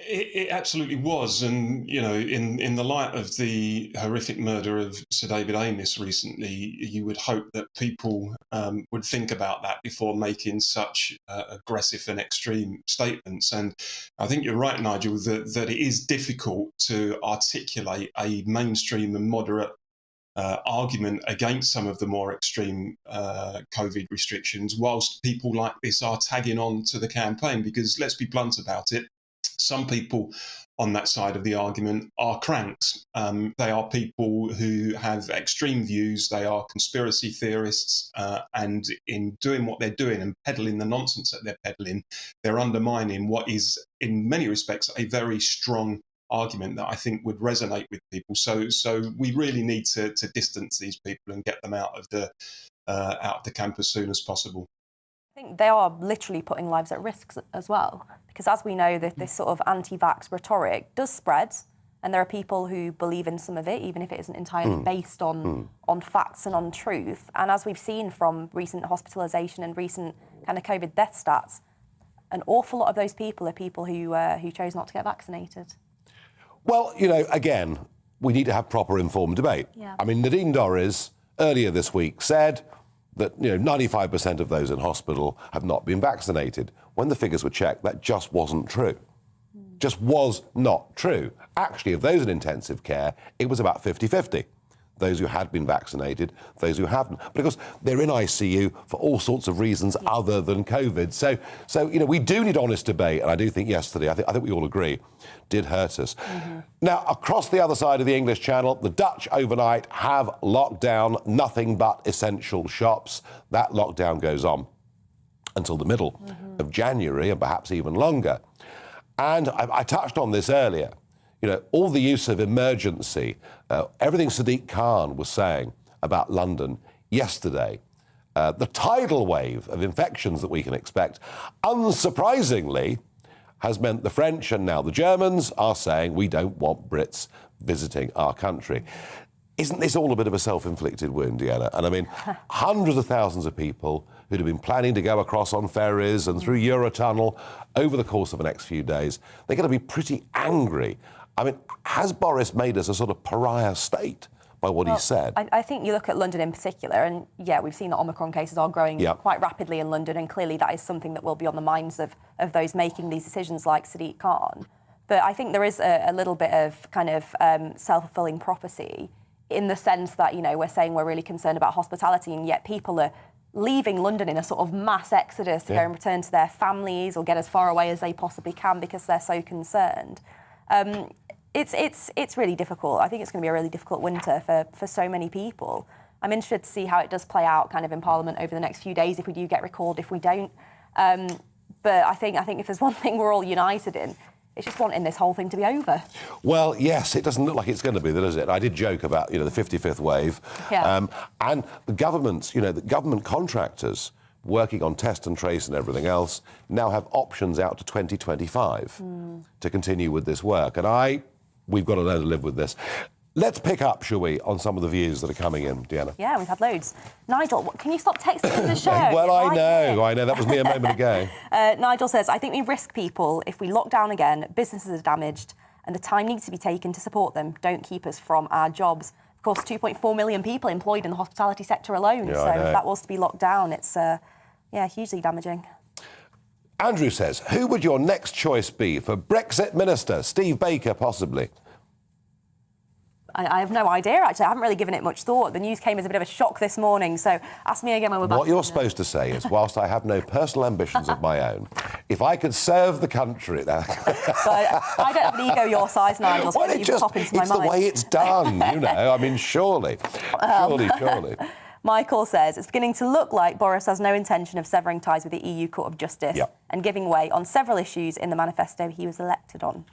It absolutely was. And, you know, in the light of the horrific murder of Sir David Amess recently, you would hope that people would think about that before making such aggressive and extreme statements. And I think you're right, Nigel, that it is difficult to articulate a mainstream and moderate argument against some of the more extreme COVID restrictions, whilst people like this are tagging on to the campaign. Because let's be blunt about it, some people on that side of the argument are cranks. They are people who have extreme views. They are conspiracy theorists. And in doing what they're doing and peddling the nonsense that they're peddling, they're undermining what is, in many respects, a very strong argument that I think would resonate with people. So we really need to distance these people and get them out of the camp as soon as possible. I think they are literally putting lives at risk as well, because as we know, this sort of anti-vax rhetoric does spread, and there are people who believe in some of it, even if it isn't entirely based on facts and on truth. And as we've seen from recent hospitalisation and recent kind of COVID death stats, an awful lot of those people are people who chose not to get vaccinated. Well, you know, again, we need to have proper informed debate. Yeah. I mean, Nadine Dorries earlier this week said that, you know, 95% of those in hospital have not been vaccinated. When the figures were checked, that just wasn't true. Just was not true. Actually, of those in intensive care, it was about 50-50. Those who had been vaccinated, those who haven't. Because they're in ICU for all sorts of reasons other than COVID. So you know, we do need honest debate, and I do think yesterday, I think we all agree, did hurt us. Now, across the other side of the English Channel, the Dutch overnight have locked down nothing but essential shops. That lockdown goes on until the middle of January, and perhaps even longer. And I touched on this earlier. You know, all the use of emergency, everything Sadiq Khan was saying about London yesterday, the tidal wave of infections that we can expect, unsurprisingly, has meant the French and now the Germans are saying we don't want Brits visiting our country. Isn't this all a bit of a self-inflicted wound, Deanna? And I mean, hundreds of thousands of people who'd have been planning to go across on ferries and through Eurotunnel over the course of the next few days, they're going to be pretty angry. I mean, has Boris made us a sort of pariah state by what he said? I think you look at London in particular, and yeah, we've seen that Omicron cases are growing quite rapidly in London, and clearly that is something that will be on the minds of those making these decisions like Sadiq Khan. But I think there is a little bit of kind of self-fulfilling prophecy in the sense that, you know, we're saying we're really concerned about hospitality, and yet people are leaving London in a sort of mass exodus to go and return to their families or get as far away as they possibly can because they're so concerned. It's really difficult. I think it's going to be a really difficult winter for so many people. I'm interested to see how it does play out kind of in Parliament over the next few days, if we do get recalled, if we don't. But I think if there's one thing we're all united in, it's just wanting this whole thing to be over. Well, yes, it doesn't look like it's going to be, does it? I did joke about, you know, the 55th wave. Yeah. And the governments, you know, the government contractors working on test and trace and everything else now have options out to 2025 to continue with this work. And we've got to learn to live with this. Let's pick up, shall we, on some of the views that are coming in, Deanna? Yeah, we've had loads. Nigel, can you stop texting in the show? Well, I know. That was me a moment ago. Nigel says, I think we risk people if we lock down again, businesses are damaged, and the time needs to be taken to support them. Don't keep us from our jobs. Of course, 2.4 million people employed in the hospitality sector alone. Yeah, so if that was to be locked down, it's, hugely damaging. Andrew says, who would your next choice be for Brexit minister? Steve Baker, possibly. I have no idea, actually. I haven't really given it much thought. The news came as a bit of a shock this morning, so ask me again when we're back. What you're supposed to say is, whilst I have no personal ambitions of my own, if I could serve the country... But I don't have an ego your size, Nigel, so well, you pop into my it's mind. the way it's done, you know. I mean, surely. Michael says, it's beginning to look like Boris has no intention of severing ties with the EU Court of Justice and giving way on several issues in the manifesto he was elected on.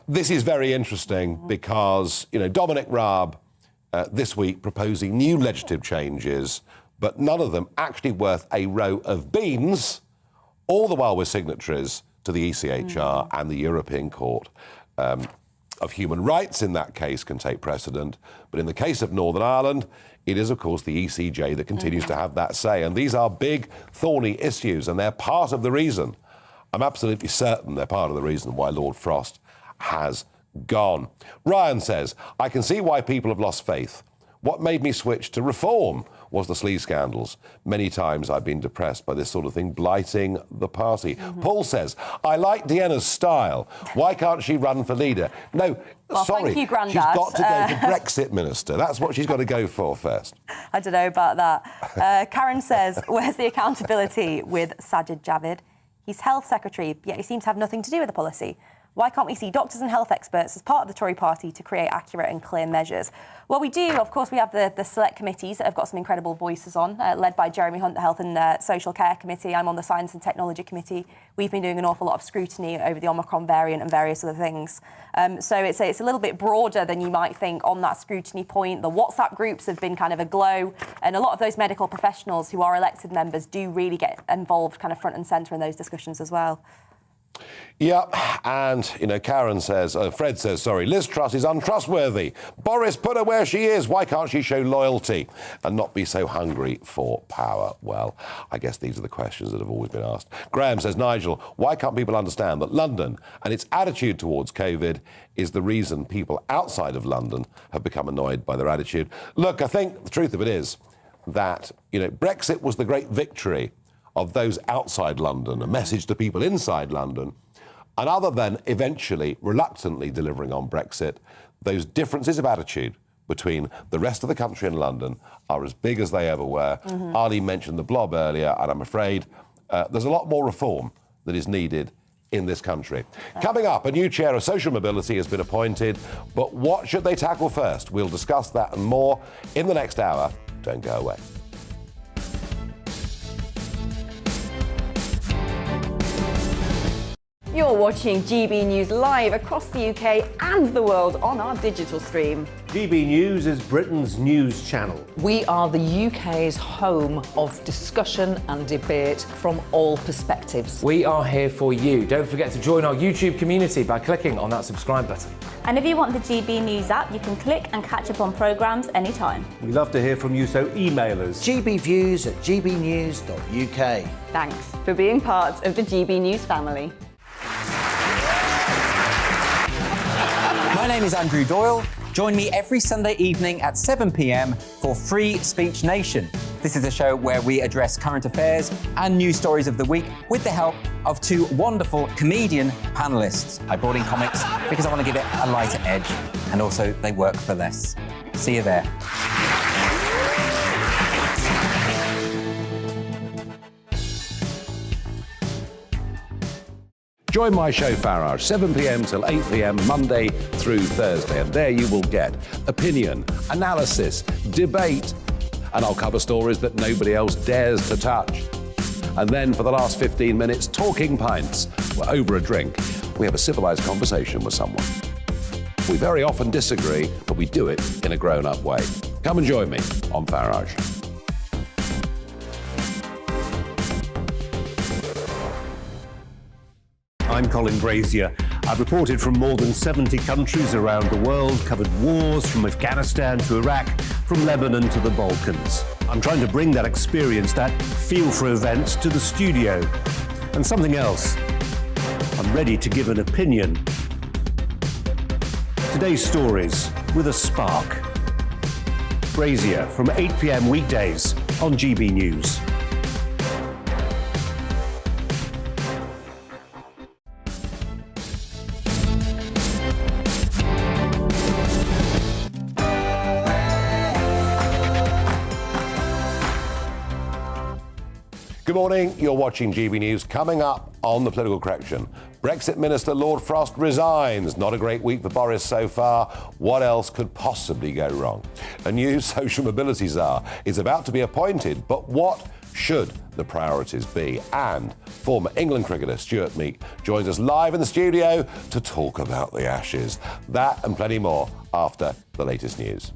This is very interesting because, you know, Dominic Raab this week proposing new legislative changes, but none of them actually worth a row of beans, all the while we're signatories to the ECHR and the European Court of Human Rights in that case can take precedent. But in the case of Northern Ireland, it is, of course, the ECJ that continues to have that say. And these are big, thorny issues, and they're part of the reason. I'm absolutely certain they're part of the reason why Lord Frost has gone. Ryan says, I can see why people have lost faith. What made me switch to reform was the sleaze scandals. Many times I've been depressed by this sort of thing, blighting the party. Paul says, I like Deanna's style. Why can't she run for leader? No, well, sorry, thank you, Grandad. She's got to go for Brexit minister. That's what she's got to go for first. I don't know about that. Karen says, where's the accountability with Sajid Javid? He's health secretary, yet he seems to have nothing to do with the policy. Why can't we see doctors and health experts as part of the Tory party to create accurate and clear measures? Well, we do. Of course, we have the select committees that have got some incredible voices on, led by Jeremy Hunt, the Health and Social Care Committee. I'm on the Science and Technology Committee. We've been doing an awful lot of scrutiny over the Omicron variant and various other things. So it's a little bit broader than you might think on that scrutiny point. The WhatsApp groups have been kind of aglow, and a lot of those medical professionals who are elected members do really get involved kind of front and centre in those discussions as well. Yeah, and, you know, Fred says, sorry, Liz Truss is untrustworthy. Boris, put her where she is. Why can't she show loyalty and not be so hungry for power? Well, I guess these are the questions that have always been asked. Graham says, Nigel, why can't people understand that London and its attitude towards COVID is the reason people outside of London have become annoyed by their attitude? Look, I think the truth of it is that, you know, Brexit was the great victory of those outside London, a message to people inside London. And other than eventually, reluctantly delivering on Brexit, those differences of attitude between the rest of the country and London are as big as they ever were. Ali mentioned the blob earlier, and I'm afraid there's a lot more reform that is needed in this country. Coming up, a new chair of social mobility has been appointed, but what should they tackle first? We'll discuss that and more in the next hour. Don't go away. You're watching GB News live across the UK and the world on our digital stream. GB News is Britain's news channel. We are the UK's home of discussion and debate from all perspectives. We are here for you. Don't forget to join our YouTube community by clicking on that subscribe button. And if you want the GB News app, you can click and catch up on programmes anytime. We love to hear from you, so email us. gbviews@gbnews.uk. Thanks for being part of the GB News family. My name is Andrew Doyle. Join me every Sunday evening at 7 p.m. for Free Speech Nation. This is a show where we address current affairs and news stories of the week with the help of two wonderful comedian panellists. I brought in comics because I want to give it a lighter edge, and also they work for less. See you there. Join my show, Farage, 7 p.m. till 8 p.m, Monday through Thursday. And there you will get opinion, analysis, debate, and I'll cover stories that nobody else dares to touch. And then for the last 15 minutes, talking pints. We're over a drink. We have a civilised conversation with someone. We very often disagree, but we do it in a grown-up way. Come and join me on Farage. I'm Colin Brazier. I've reported from more than 70 countries around the world, covered wars from Afghanistan to Iraq, from Lebanon to the Balkans. I'm trying to bring that experience, that feel for events, to the studio. And something else. I'm ready to give an opinion. Today's stories with a spark. Brazier from 8 p.m. weekdays on GB News. Good morning, you're watching GB News. Coming up on the political correction, Brexit Minister Lord Frost resigns. Not a great week for Boris so far. What else could possibly go wrong? A new social mobility czar is about to be appointed, but what should the priorities be? And former England cricketer Stuart Meek joins us live in the studio to talk about the Ashes. That and plenty more after the latest news.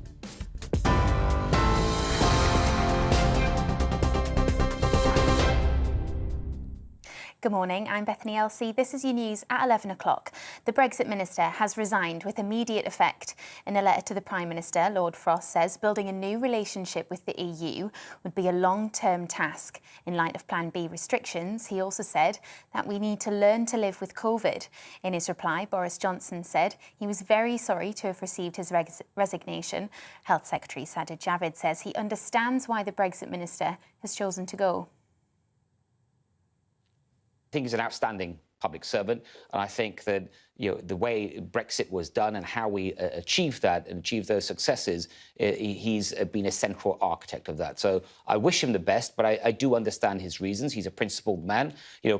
Good morning, I'm Bethany Elsey. This is your news at 11 o'clock. The Brexit Minister has resigned with immediate effect. In a letter to the Prime Minister, Lord Frost says building a new relationship with the EU would be a long-term task. In light of Plan B restrictions, he also said that we need to learn to live with COVID. In his reply, Boris Johnson said he was very sorry to have received his resignation. Health Secretary Sajid Javid says he understands why the Brexit Minister has chosen to go. I think he's an outstanding public servant, and I think that the way Brexit was done and how we achieved that and achieved those successes, he's been a central architect of that. So I wish him the best, but I do understand his reasons. He's a principled man.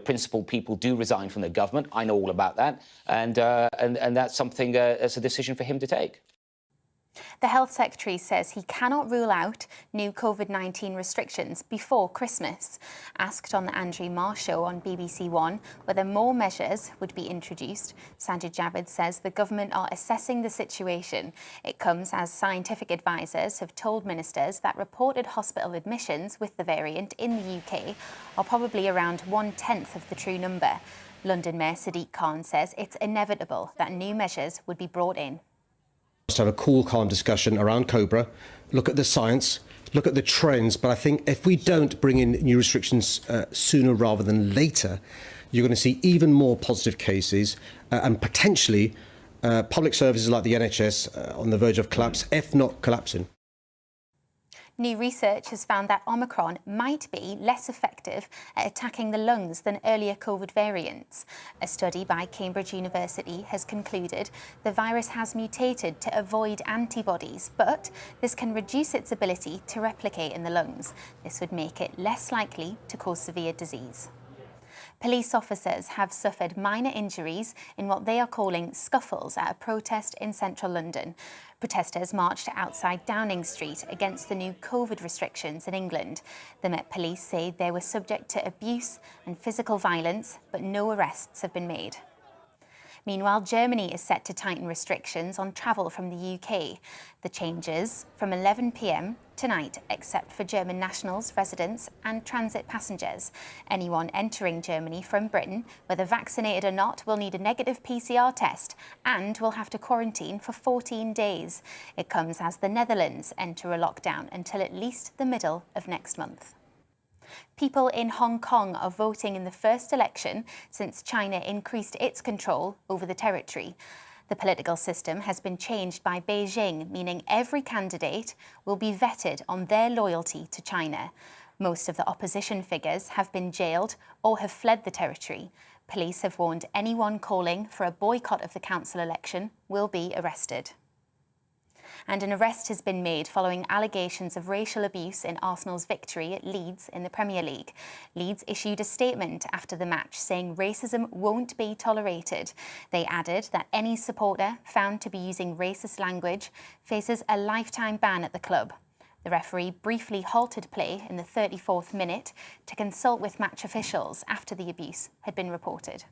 Principled people do resign from the government. I know all about that, and that's something that's a decision for him to take. The Health Secretary says he cannot rule out new COVID-19 restrictions before Christmas. Asked on the Andrew Marr show on BBC One whether more measures would be introduced, Sajid Javid says the government are assessing the situation. It comes as scientific advisors have told ministers that reported hospital admissions with the variant in the UK are probably around 1/10 of the true number. London Mayor Sadiq Khan says it's inevitable that new measures would be brought in. To have a cool, calm discussion around Cobra, look at the science, look at the trends. But I think if we don't bring in new restrictions sooner rather than later, you're going to see even more positive cases and potentially public services like the NHS on the verge of collapse, if not collapsing. New research has found that Omicron might be less effective at attacking the lungs than earlier COVID variants. A study by Cambridge University has concluded the virus has mutated to avoid antibodies, but this can reduce its ability to replicate in the lungs. This would make it less likely to cause severe disease. Police officers have suffered minor injuries in what they are calling scuffles at a protest in central London. Protesters marched outside Downing Street against the new COVID restrictions in England. The Met Police say they were subject to abuse and physical violence, but no arrests have been made. Meanwhile, Germany is set to tighten restrictions on travel from the UK. The changes from 11 p.m. tonight, except for German nationals, residents and transit passengers. Anyone entering Germany from Britain, whether vaccinated or not, will need a negative PCR test and will have to quarantine for 14 days. It comes as the Netherlands enter a lockdown until at least the middle of next month. People in Hong Kong are voting in the first election since China increased its control over the territory. The political system has been changed by Beijing, meaning every candidate will be vetted on their loyalty to China. Most of the opposition figures have been jailed or have fled the territory. Police have warned anyone calling for a boycott of the council election will be arrested. And an arrest has been made following allegations of racial abuse in Arsenal's victory at Leeds in the Premier League. Leeds issued a statement after the match saying racism won't be tolerated. They added that any supporter found to be using racist language faces a lifetime ban at the club. The referee briefly halted play in the 34th minute to consult with match officials after the abuse had been reported.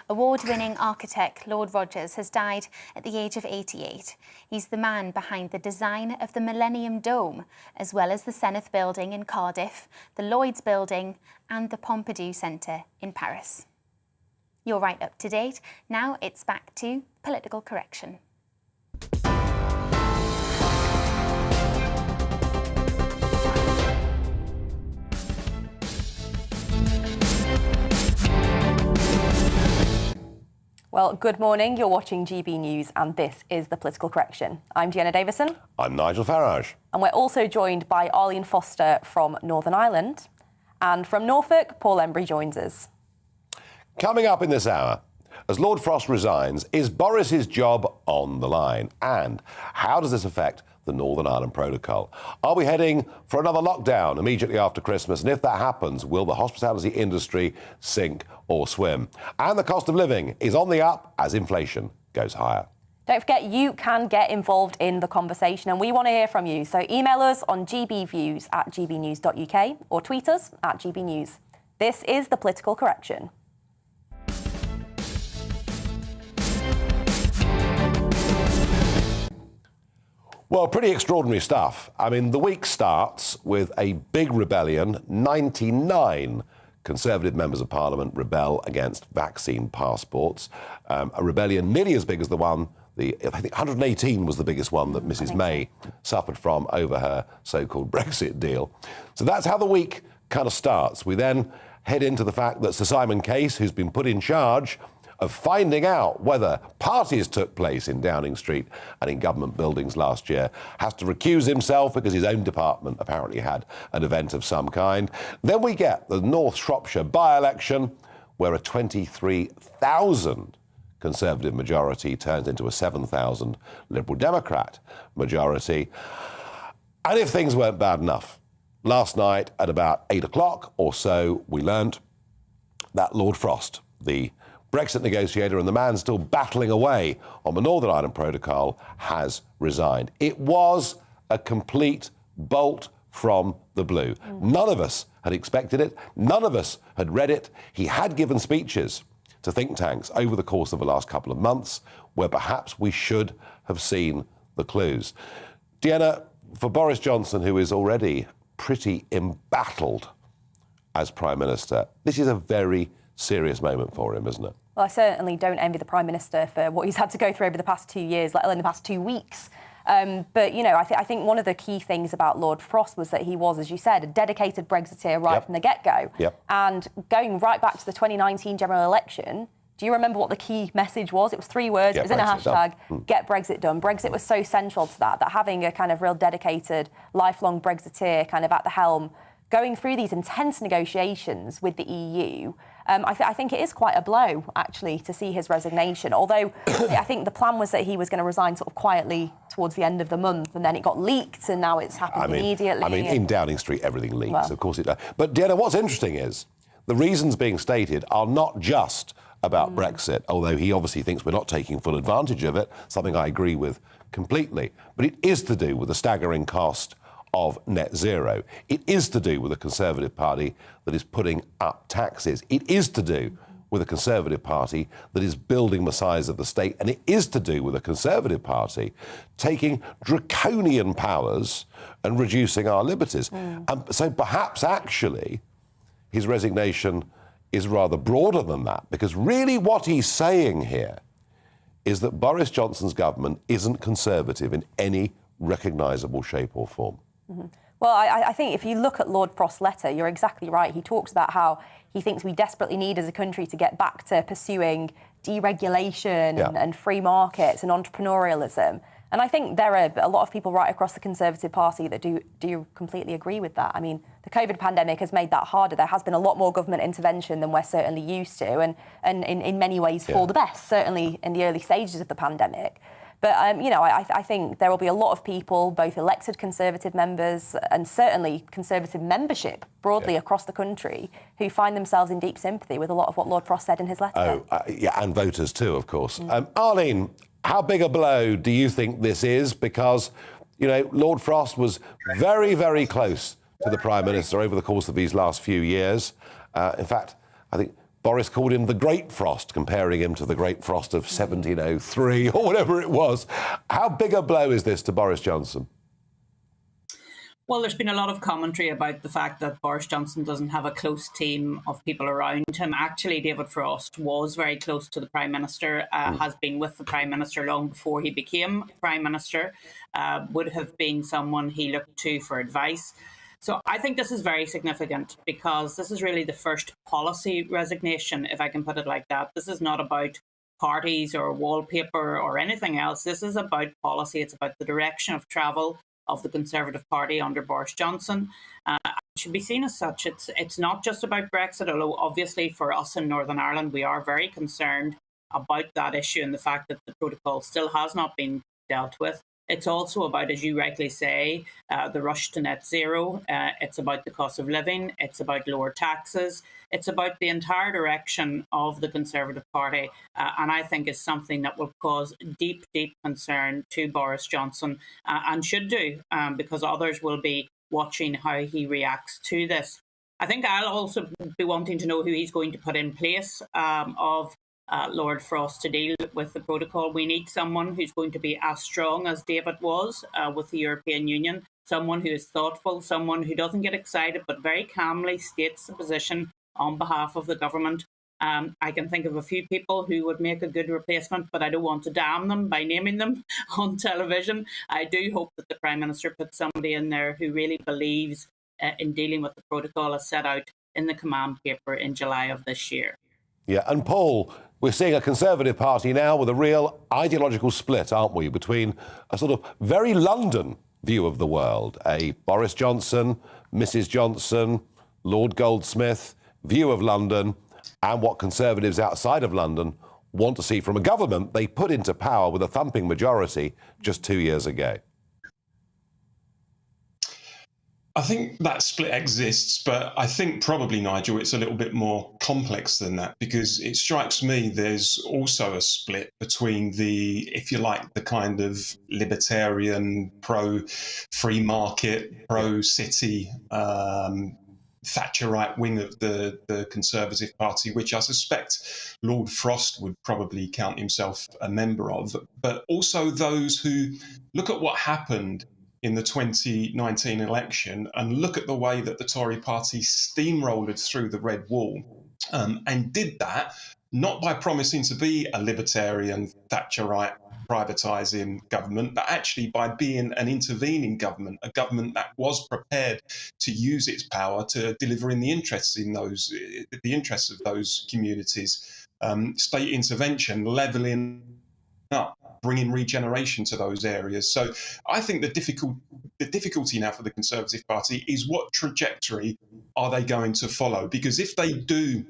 Award-winning architect Lord Rogers has died at the age of 88. He's the man behind the design of the Millennium Dome, as well as the Senedd Building in Cardiff, the Lloyd's Building and the Pompidou Centre in Paris. You're right up to date. Now it's back to political correction. Well, good morning. You're watching GB News and this is The Political Correction. I'm Deanna Davison. I'm Nigel Farage. And we're also joined by Arlene Foster from Northern Ireland. And from Norfolk, Paul Embry joins us. Coming up in this hour, as Lord Frost resigns, is Boris's job on the line? And how does this affect the Northern Ireland Protocol. Are we heading for another lockdown immediately after Christmas? And if that happens, will the hospitality industry sink or swim? And the cost of living is on the up as inflation goes higher. Don't forget, you can get involved in the conversation and we want to hear from you. So email us on gbviews@gbnews.uk or tweet us at gbnews. This is The Political Correction. Well, pretty extraordinary stuff. I mean, the week starts with a big rebellion. 99 Conservative members of Parliament rebel against vaccine passports. A rebellion nearly as big as the one, I think 118 was the biggest one that Mrs May suffered from over her so-called Brexit deal. So that's how the week kind of starts. We then head into the fact that Sir Simon Case, who's been put in charge of finding out whether parties took place in Downing Street and in government buildings last year, has to recuse himself because his own department apparently had an event of some kind. Then we get the North Shropshire by-election, where a 23,000 Conservative majority turns into a 7,000 Liberal Democrat majority. And if things weren't bad enough, last night at about 8 o'clock or so, we learnt that Lord Frost, the Brexit negotiator and the man still battling away on the Northern Ireland Protocol, has resigned. It was a complete bolt from the blue. None of us had expected it. None of us had read it. He had given speeches to think tanks over the course of the last couple of months where perhaps we should have seen the clues. Deanna, for Boris Johnson, who is already pretty embattled as Prime Minister, this is a very serious moment for him, isn't it? Well, I certainly don't envy the Prime Minister for what he's had to go through over the past 2 years, let alone the past 2 weeks. But, you know, I think one of the key things about Lord Frost was that he was, as you said, a dedicated Brexiteer right from the get-go. And going right back to the 2019 general election, do you remember what the key message was? It was 3 words. It was in a hashtag, get Brexit done. Brexit was so central to that having a kind of real dedicated, lifelong Brexiteer kind of at the helm, going through these intense negotiations with the EU, I think it is quite a blow, actually, to see his resignation. Although I think the plan was that he was going to resign sort of quietly towards the end of the month, and then it got leaked, and now it's happened immediately. I mean, in Downing Street, everything leaks. Of course it does. But, Deanna, what's interesting is the reasons being stated are not just about Brexit, although he obviously thinks we're not taking full advantage of it, something I agree with completely. But it is to do with the staggering cost of net zero. It is to do with a Conservative Party that is putting up taxes. It is to do with a Conservative Party that is building the size of the state. And it is to do with a Conservative Party taking draconian powers and reducing our liberties. So perhaps actually his resignation is rather broader than that, because really what he's saying here is that Boris Johnson's government isn't Conservative in any recognisable shape or form. Well, I think if you look at Lord Frost's letter, you're exactly right. He talks about how he thinks we desperately need as a country to get back to pursuing deregulation and free markets and entrepreneurialism. And I think there are a lot of people right across the Conservative Party that do completely agree with that. I mean, the COVID pandemic has made that harder. There has been a lot more government intervention than we're certainly used to, and in many ways for the best, certainly in the early stages of the pandemic. But, you know, I think there will be a lot of people, both elected Conservative members and certainly Conservative membership broadly across the country, who find themselves in deep sympathy with a lot of what Lord Frost said in his letter. And voters too, of course. Arlene, how big a blow do you think this is? Because, you know, Lord Frost was very, very close to the Prime Minister over the course of these last few years. In fact, I think Boris called him the Great Frost, comparing him to the Great Frost of 1703 or whatever it was. How big a blow is this to Boris Johnson? Well, there's been a lot of commentary about the fact that Boris Johnson doesn't have a close team of people around him. Actually, David Frost was very close to the Prime Minister, has been with the Prime Minister long before he became Prime Minister, would have been someone he looked to for advice. So I think this is very significant because this is really the first policy resignation, if I can put it like that. This is not about parties or wallpaper or anything else. This is about policy. It's about the direction of travel of the Conservative Party under Boris Johnson. It should be seen as such. It's not just about Brexit, although obviously for us in Northern Ireland, we are very concerned about that issue and the fact that the protocol still has not been dealt with. It's also about, as you rightly say, the rush to net zero. It's about the cost of living. It's about lower taxes. It's about the entire direction of the Conservative Party. And I think is something that will cause deep, deep concern to Boris Johnson and should do, because others will be watching how he reacts to this. I think I'll also be wanting to know who he's going to put in place of Lord Frost to deal with the protocol. We need someone who's going to be as strong as David was with the European Union, someone who is thoughtful, someone who doesn't get excited but very calmly states the position on behalf of the government. I can think of a few people who would make a good replacement, but I don't want to damn them by naming them on television. I do hope that the Prime Minister puts somebody in there who really believes in dealing with the protocol as set out in the command paper in July of this year. Yeah, and Paul, we're seeing a Conservative Party now with a real ideological split, aren't we, between a sort of very London view of the world, a Boris Johnson, Mrs Johnson, Lord Goldsmith view of London, and what Conservatives outside of London want to see from a government they put into power with a thumping majority just 2 years ago. I think that split exists, but I think probably, Nigel, it's a little bit more complex than that, because it strikes me there's also a split between the, if you like, the kind of libertarian, pro-free market, pro-city, Thatcherite wing of the Conservative Party, which I suspect Lord Frost would probably count himself a member of, but also those who look at what happened in the 2019 election and look at the way that the Tory party steamrolled through the red wall and did that not by promising to be a libertarian, Thatcherite, privatising government, but actually by being an intervening government, a government that was prepared to use its power to deliver in the interests of those communities. State intervention, levelling up, bringing regeneration to those areas. So I think the difficulty now for the Conservative Party is what trajectory are they going to follow? Because if they do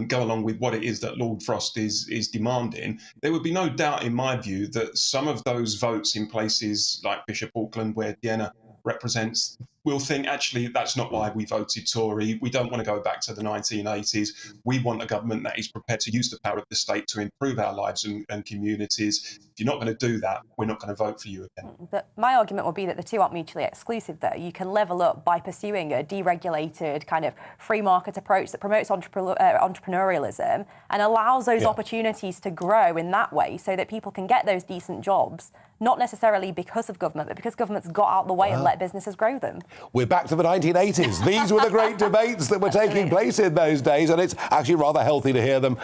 go along with what it is that Lord Frost is demanding, there would be no doubt, in my view, that some of those votes in places like Bishop Auckland, where Deanna represents, will think, actually, that's not why we voted Tory. We don't want to go back to the 1980s. We want a government that is prepared to use the power of the state to improve our lives and communities. If you're not going to do that, we're not going to vote for you again. But my argument would be that the two aren't mutually exclusive, though. You can level up by pursuing a deregulated kind of free market approach that promotes entrepreneurialism and allows those opportunities to grow in that way so that people can get those decent jobs, not necessarily because of government, but because government's got out the way and let businesses grow them. We're back to the 1980s. These were the great debates that were taking place in those days, and it's actually rather healthy to hear them.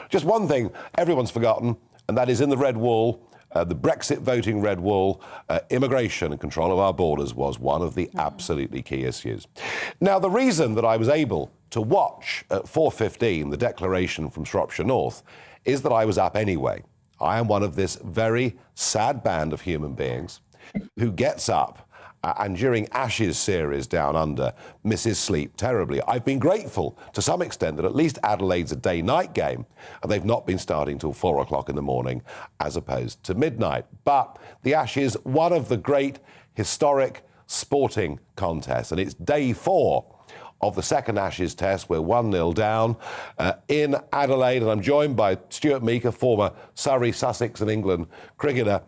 Just one thing everyone's forgotten, and that is in the Red Wall, the Brexit voting Red Wall, immigration and control of our borders was one of the absolutely key issues. Now, the reason that I was able to watch at 4:15 the declaration from Shropshire North is that I was up anyway. I am one of this very sad band of human beings who gets up and during Ash's series Down Under misses sleep terribly. I've been grateful to some extent that at least Adelaide's a day-night game and they've not been starting till 4 o'clock in the morning as opposed to midnight. But the Ashes, one of the great historic sporting contests, and it's day 4 of the second Ashes test. We're 1-0 down in Adelaide, and I'm joined by Stuart Meeker, former Surrey, Sussex and England cricketer.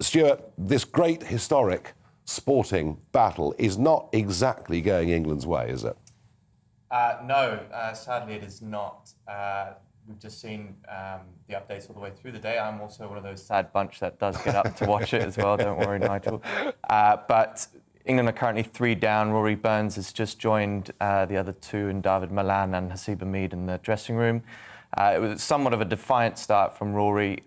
Stuart, this great historic sporting battle is not exactly going England's way, is it? No, sadly it is not. We've just seen the updates all the way through the day. I'm also one of those sad bunch that does get up to watch it as well, don't worry, Nigel. But England are currently 3 down. Rory Burns has just joined the other 2 in David Malan and Hasiba Mead in the dressing room. It was somewhat of a defiant start from Rory.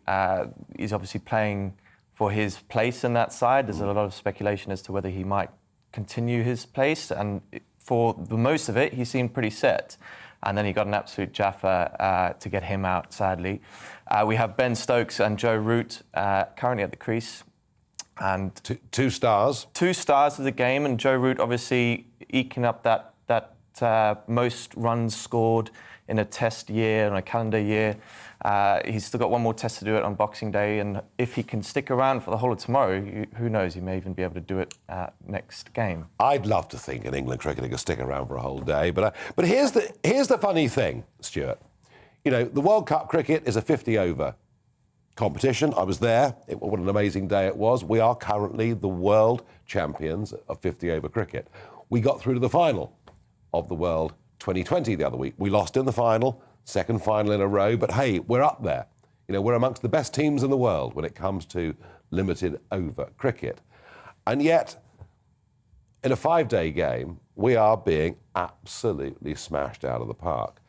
He's obviously playing for his place in that side. There's a lot of speculation as to whether he might continue his place, and for the most of it, he seemed pretty set. And then he got an absolute jaffa to get him out, sadly. We have Ben Stokes and Joe Root currently at the crease. And two stars. 2 stars of the game, and Joe Root obviously eking up that most runs scored in a test year, in a calendar year. He's still got one more test to do it on Boxing Day, and if he can stick around for the whole of tomorrow, who knows, he may even be able to do it next game. I'd love to think an England cricketer could stick around for a whole day, but here's the funny thing, Stuart. You know, the World Cup cricket is a 50-over competition. I was there. What an amazing day it was. We are currently the world champions of 50-over cricket. We got through to the final of the World 2020 the other week. We lost in the final, second final in a row, but hey, we're up there. You know, we're amongst the best teams in the world when it comes to limited over cricket. And yet, in a 5-day game, we are being absolutely smashed out of the park.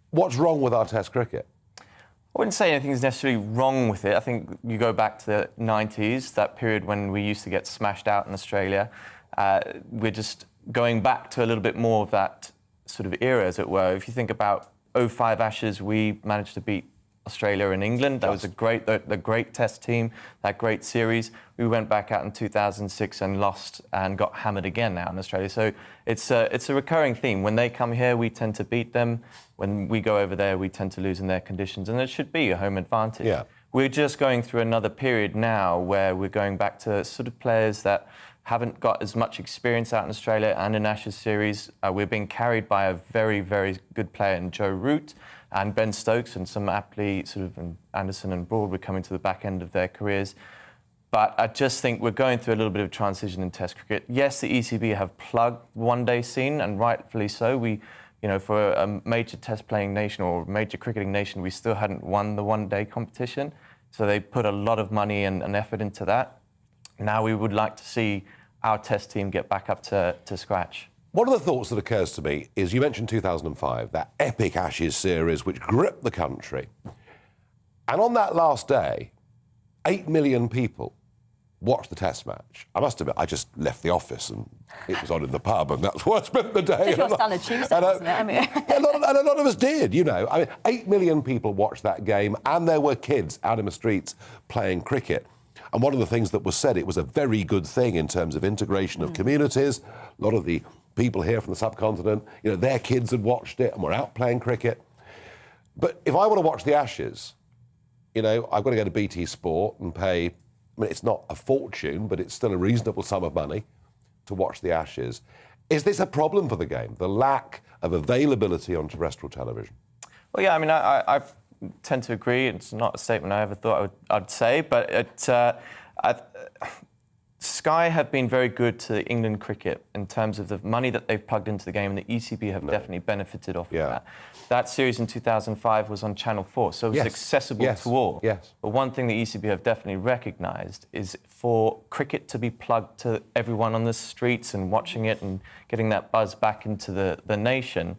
What's wrong with our Test cricket? I wouldn't say anything's necessarily wrong with it. I think you go back to the 90s, that period when we used to get smashed out in Australia. We're just going back to a little bit more of that sort of era, as it were. If you think about 05 Ashes, we managed to beat Australia and England. That was a great Test team, that great series. We went back out in 2006 and lost and got hammered again now in Australia. So it's a recurring theme. When they come here, we tend to beat them. When we go over there, we tend to lose in their conditions, and it should be a home advantage. Yeah. We're just going through another period now where we're going back to sort of players that haven't got as much experience out in Australia and in Ashes series. We're being carried by a very, very good player in Joe Root and Ben Stokes, and some aptly sort of Anderson and Broad were coming to the back end of their careers. But I just think we're going through a little bit of transition in Test cricket. Yes, the ECB have plugged one-day scene, and rightfully so. We, you know, for a major Test playing nation or major cricketing nation, we still hadn't won the one-day competition. So they put a lot of money and effort into that. Now we would like to see our Test team get back up to scratch. One of the thoughts that occurs to me is, you mentioned 2005, that epic Ashes series which gripped the country. And on that last day, 8 million people watched the Test match. I must admit, I just left the office and it was on in the pub, and that's where I spent the day. It's your standard Tuesday, wasn't it? I mean... and a lot of us did, you know. I mean, 8 million people watched that game, and there were kids out in the streets playing cricket. And one of the things that was said, it was a very good thing in terms of integration of communities. A lot of the people here from the subcontinent, you know, their kids had watched it and were out playing cricket. But if I want to watch the Ashes, you know, I've got to go to BT Sport and pay, I mean, it's not a fortune, but it's still a reasonable sum of money to watch the Ashes. Is this a problem for the game, the lack of availability on terrestrial television? Well, yeah, I mean, I tend to agree. It's not a statement I ever thought I'd say, but Sky have been very good to England cricket in terms of the money that they've plugged into the game, and the ECB have definitely benefited off of that. That series in 2005 was on Channel 4, so it was accessible to all. Yes. But one thing the ECB have definitely recognised is for cricket to be plugged to everyone on the streets and watching it and getting that buzz back into the nation,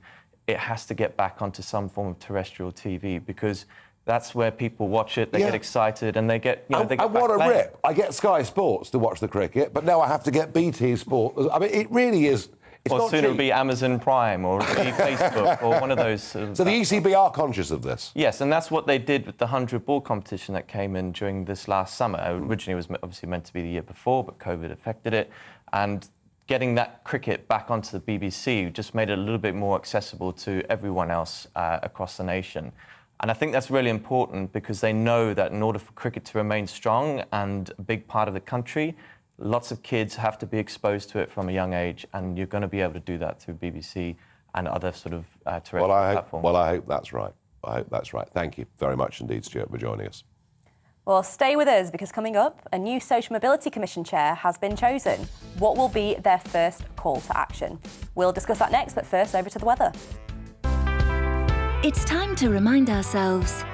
it has to get back onto some form of terrestrial TV, because that's where people watch it, they get excited, and they get, you know, they get what a playing. rip. I get Sky Sports to watch the cricket, but now I have to get BT Sport. I mean, it really is... Or soon it'll be Amazon Prime, or it'll be Facebook, or one of those... So the ECB are conscious of this? Yes, and that's what they did with the 100-ball competition that came in during this last summer. Originally, it was obviously meant to be the year before, but COVID affected it. And getting that cricket back onto the BBC just made it a little bit more accessible to everyone else across the nation. And I think that's really important, because they know that in order for cricket to remain strong and a big part of the country, lots of kids have to be exposed to it from a young age, and you're going to be able to do that through BBC and other sort of terrestrial platforms. Well, I hope that's right. I hope that's right. Thank you very much indeed, Stuart, for joining us. Well, stay with us, because coming up, a new Social Mobility Commission chair has been chosen. What will be their first call to action? We'll discuss that next, but first, over to the weather. It's time to remind ourselves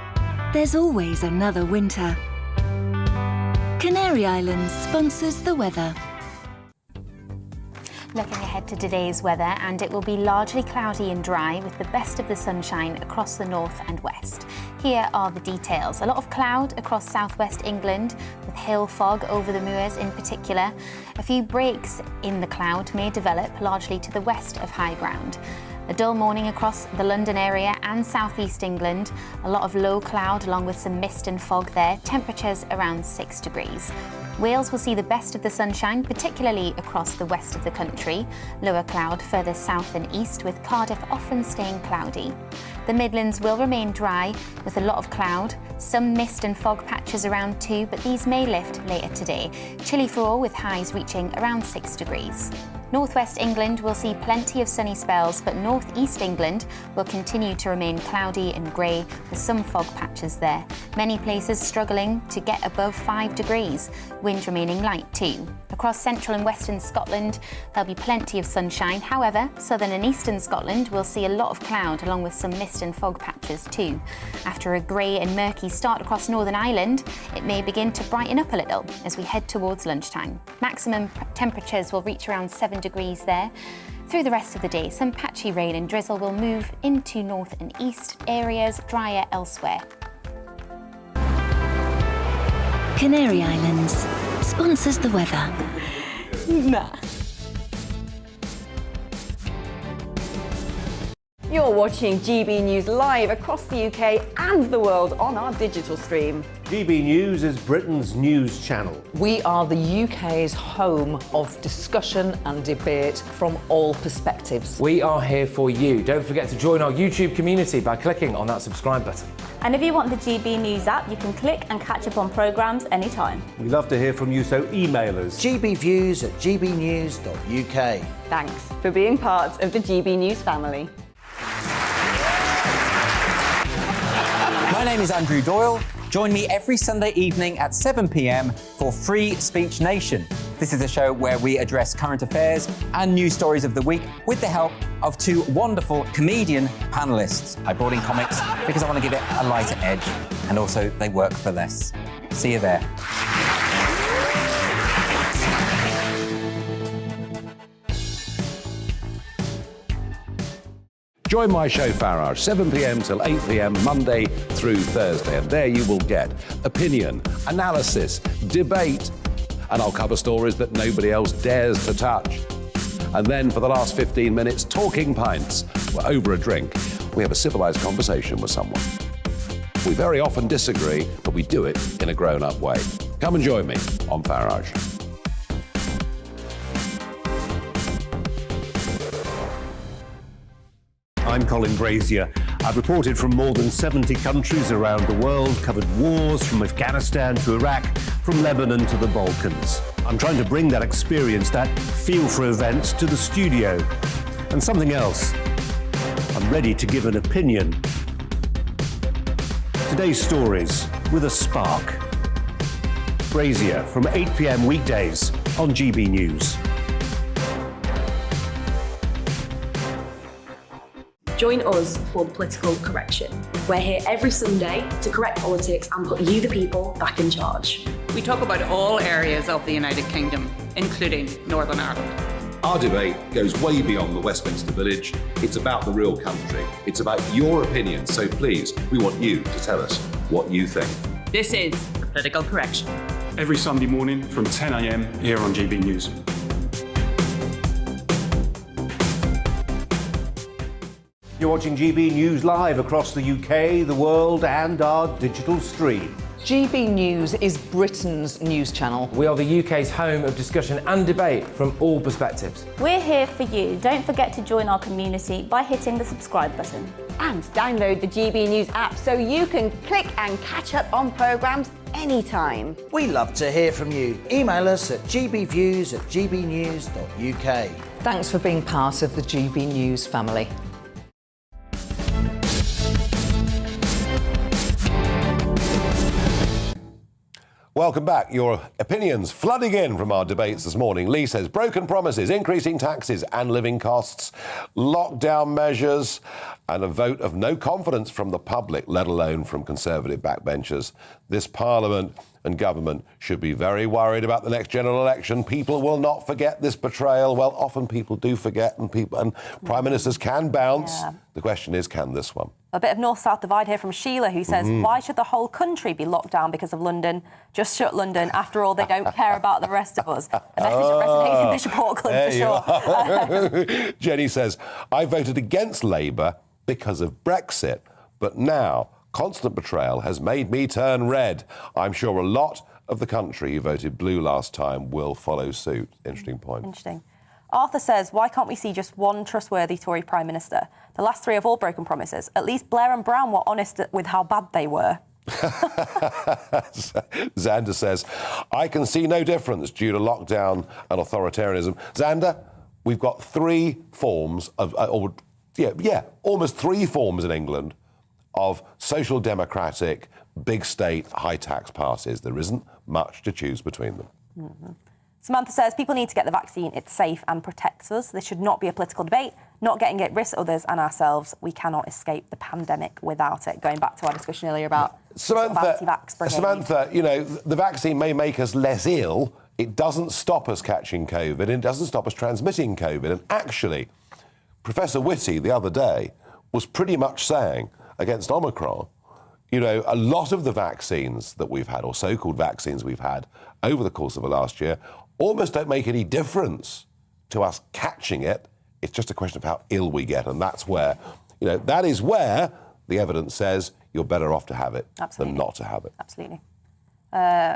there's always another winter. Canary Islands sponsors the weather. Looking ahead to today's weather, and it will be largely cloudy and dry with the best of the sunshine across the north and west. Here are the details. A lot of cloud across southwest England, with hail fog over the moors in particular. A few breaks in the cloud may develop largely to the west of high ground. A dull morning across the London area and southeast England. A lot of low cloud along with some mist and fog there. Temperatures around 6 degrees. Wales will see the best of the sunshine, particularly across the west of the country. Lower cloud further south and east, with Cardiff often staying cloudy. The Midlands will remain dry, with a lot of cloud. Some mist and fog patches around too, but these may lift later today. Chilly for all, with highs reaching around 6 degrees. Northwest England will see plenty of sunny spells, but northeast England will continue to remain cloudy and grey, with some fog patches there. Many places struggling to get above 5 degrees. Wind remaining light too. Across central and western Scotland, there'll be plenty of sunshine. However, southern and eastern Scotland will see a lot of cloud, along with some mist and fog patches too. After a grey and murky start across Northern Ireland, it may begin to brighten up a little as we head towards lunchtime. Maximum temperatures will reach around 7 degrees there. Through the rest of the day, some patchy rain and drizzle will move into north and east areas, drier elsewhere. Canary Islands sponsors the weather. Nah. You're watching GB News live across the UK and the world on our digital stream. GB News is Britain's news channel. We are the UK's home of discussion and debate from all perspectives. We are here for you. Don't forget to join our YouTube community by clicking on that subscribe button. And if you want the GB News app, you can click and catch up on programmes anytime. We love to hear from you, so email us. gbviews@gbnews.uk. Thanks for being part of the GB News family. My name is Andrew Doyle. Join me every Sunday evening at 7 p.m. for Free Speech Nation. This is a show where we address current affairs and news stories of the week with the help of two wonderful comedian panellists. I brought in comics because I want to give it a lighter edge, and also they work for less. See you there. Join my show Farage, 7 p.m. till 8 p.m. Monday through Thursday, and there you will get opinion, analysis, debate, and I'll cover stories that nobody else dares to touch. And then for the last 15 minutes, talking pints. We're over a drink. We have a civilised conversation with someone. We very often disagree, but we do it in a grown-up way. Come and join me on Farage. I'm Colin Brazier. I've reported from more than 70 countries around the world, covered wars from Afghanistan to Iraq, from Lebanon to the Balkans. I'm trying to bring that experience, that feel for events, to the studio. And something else. I'm ready to give an opinion. Today's stories with a spark. Brazier from 8 p.m. weekdays on GB News. Join us for Political Correction. We're here every Sunday to correct politics and put you, the people, back in charge. We talk about all areas of the United Kingdom, including Northern Ireland. Our debate goes way beyond the Westminster Village. It's about the real country. It's about your opinion. So please, we want you to tell us what you think. This is Political Correction. Every Sunday morning from 10 a.m. here on GB News. You're watching GB News live across the UK, the world, and our digital stream. GB News is Britain's news channel. We are the UK's home of discussion and debate from all perspectives. We're here for you. Don't forget to join our community by hitting the subscribe button. And download the GB News app so you can click and catch up on programmes anytime. We love to hear from you. Email us at gbviews@gbnews.uk. Thanks for being part of the GB News family. Welcome back. Your opinions flooding in from our debates this morning. Lee says broken promises, increasing taxes and living costs, lockdown measures, and a vote of no confidence from the public, let alone from Conservative backbenchers. This Parliament and government should be very worried about the next general election. People will not forget this betrayal. Well, often people do forget, and prime ministers can bounce. Yeah. The question is, can this one? A bit of north-south divide here from Sheila, who says, why should the whole country be locked down because of London? Just shut London. After all, they don't care about the rest of us. A message that resonates in Bishop Auckland, for sure. Jenny says, I voted against Labour because of Brexit, but now constant betrayal has made me turn red. I'm sure a lot of the country who voted blue last time will follow suit. Interesting point. Interesting. Arthur says, why can't we see just one trustworthy Tory Prime Minister? The last three have all broken promises. At least Blair and Brown were honest with how bad they were. Xander says, I can see no difference due to lockdown and authoritarianism. Xander, we've got three forms of, almost three forms in England of social democratic, big state, high tax parties. There isn't much to choose between them. Mm-hmm. Samantha says, people need to get the vaccine. It's safe and protects us. This should not be a political debate. Not getting it risks others and ourselves. We cannot escape the pandemic without it. Going back to our discussion earlier about anti-vax brigade. Samantha, the vaccine may make us less ill. It doesn't stop us catching COVID. And it doesn't stop us transmitting COVID. And actually, Professor Whitty the other day was pretty much saying against Omicron, a lot of the vaccines that we've had, or so-called vaccines we've had over the course of the last year, almost don't make any difference to us catching it. It's just a question of how ill we get. And that's where, that is where the evidence says you're better off to have it than not to have it. Absolutely.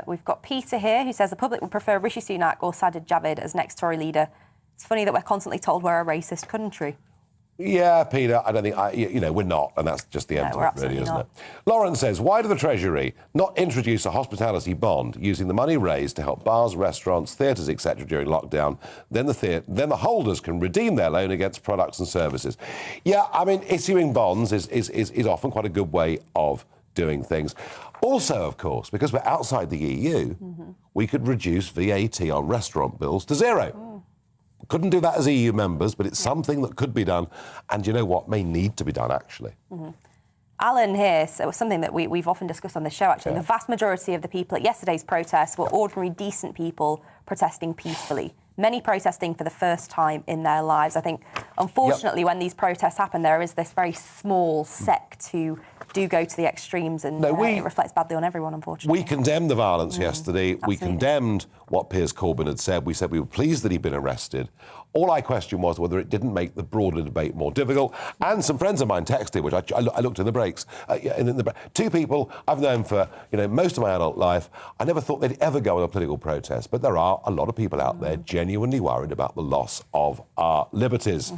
We've got Peter here who says the public would prefer Rishi Sunak or Sajid Javid as next Tory leader. It's funny that we're constantly told we're a racist country. Yeah, Peter, I don't think, we're not, and that's just the end of it, really, isn't it? Lauren says, why do the Treasury not introduce a hospitality bond using the money raised to help bars, restaurants, theatres, etc. during lockdown? Then the holders can redeem their loan against products and services. Yeah, issuing bonds is often quite a good way of doing things. Also, of course, because we're outside the EU, we could reduce VAT on restaurant bills to zero. Couldn't do that as EU members, but it's something that could be done, and you know what, may need to be done, actually. Mm-hmm. Alan here, so it was something that we've often discussed on this show, actually. Yeah. The vast majority of the people at yesterday's protests were ordinary, decent people protesting peacefully. Many protesting for the first time in their lives. I think, unfortunately, when these protests happen, there is this very small sect who do go to the extremes, and it reflects badly on everyone, unfortunately. We condemned the violence yesterday. Absolutely. We condemned what Piers Corbyn had said. We said we were pleased that he'd been arrested. All I questioned was whether it didn't make the broader debate more difficult. And some friends of mine texted, which I looked in the breaks. Two people I've known for most of my adult life. I never thought they'd ever go on a political protest, but there are a lot of people out there genuinely worried about the loss of our liberties.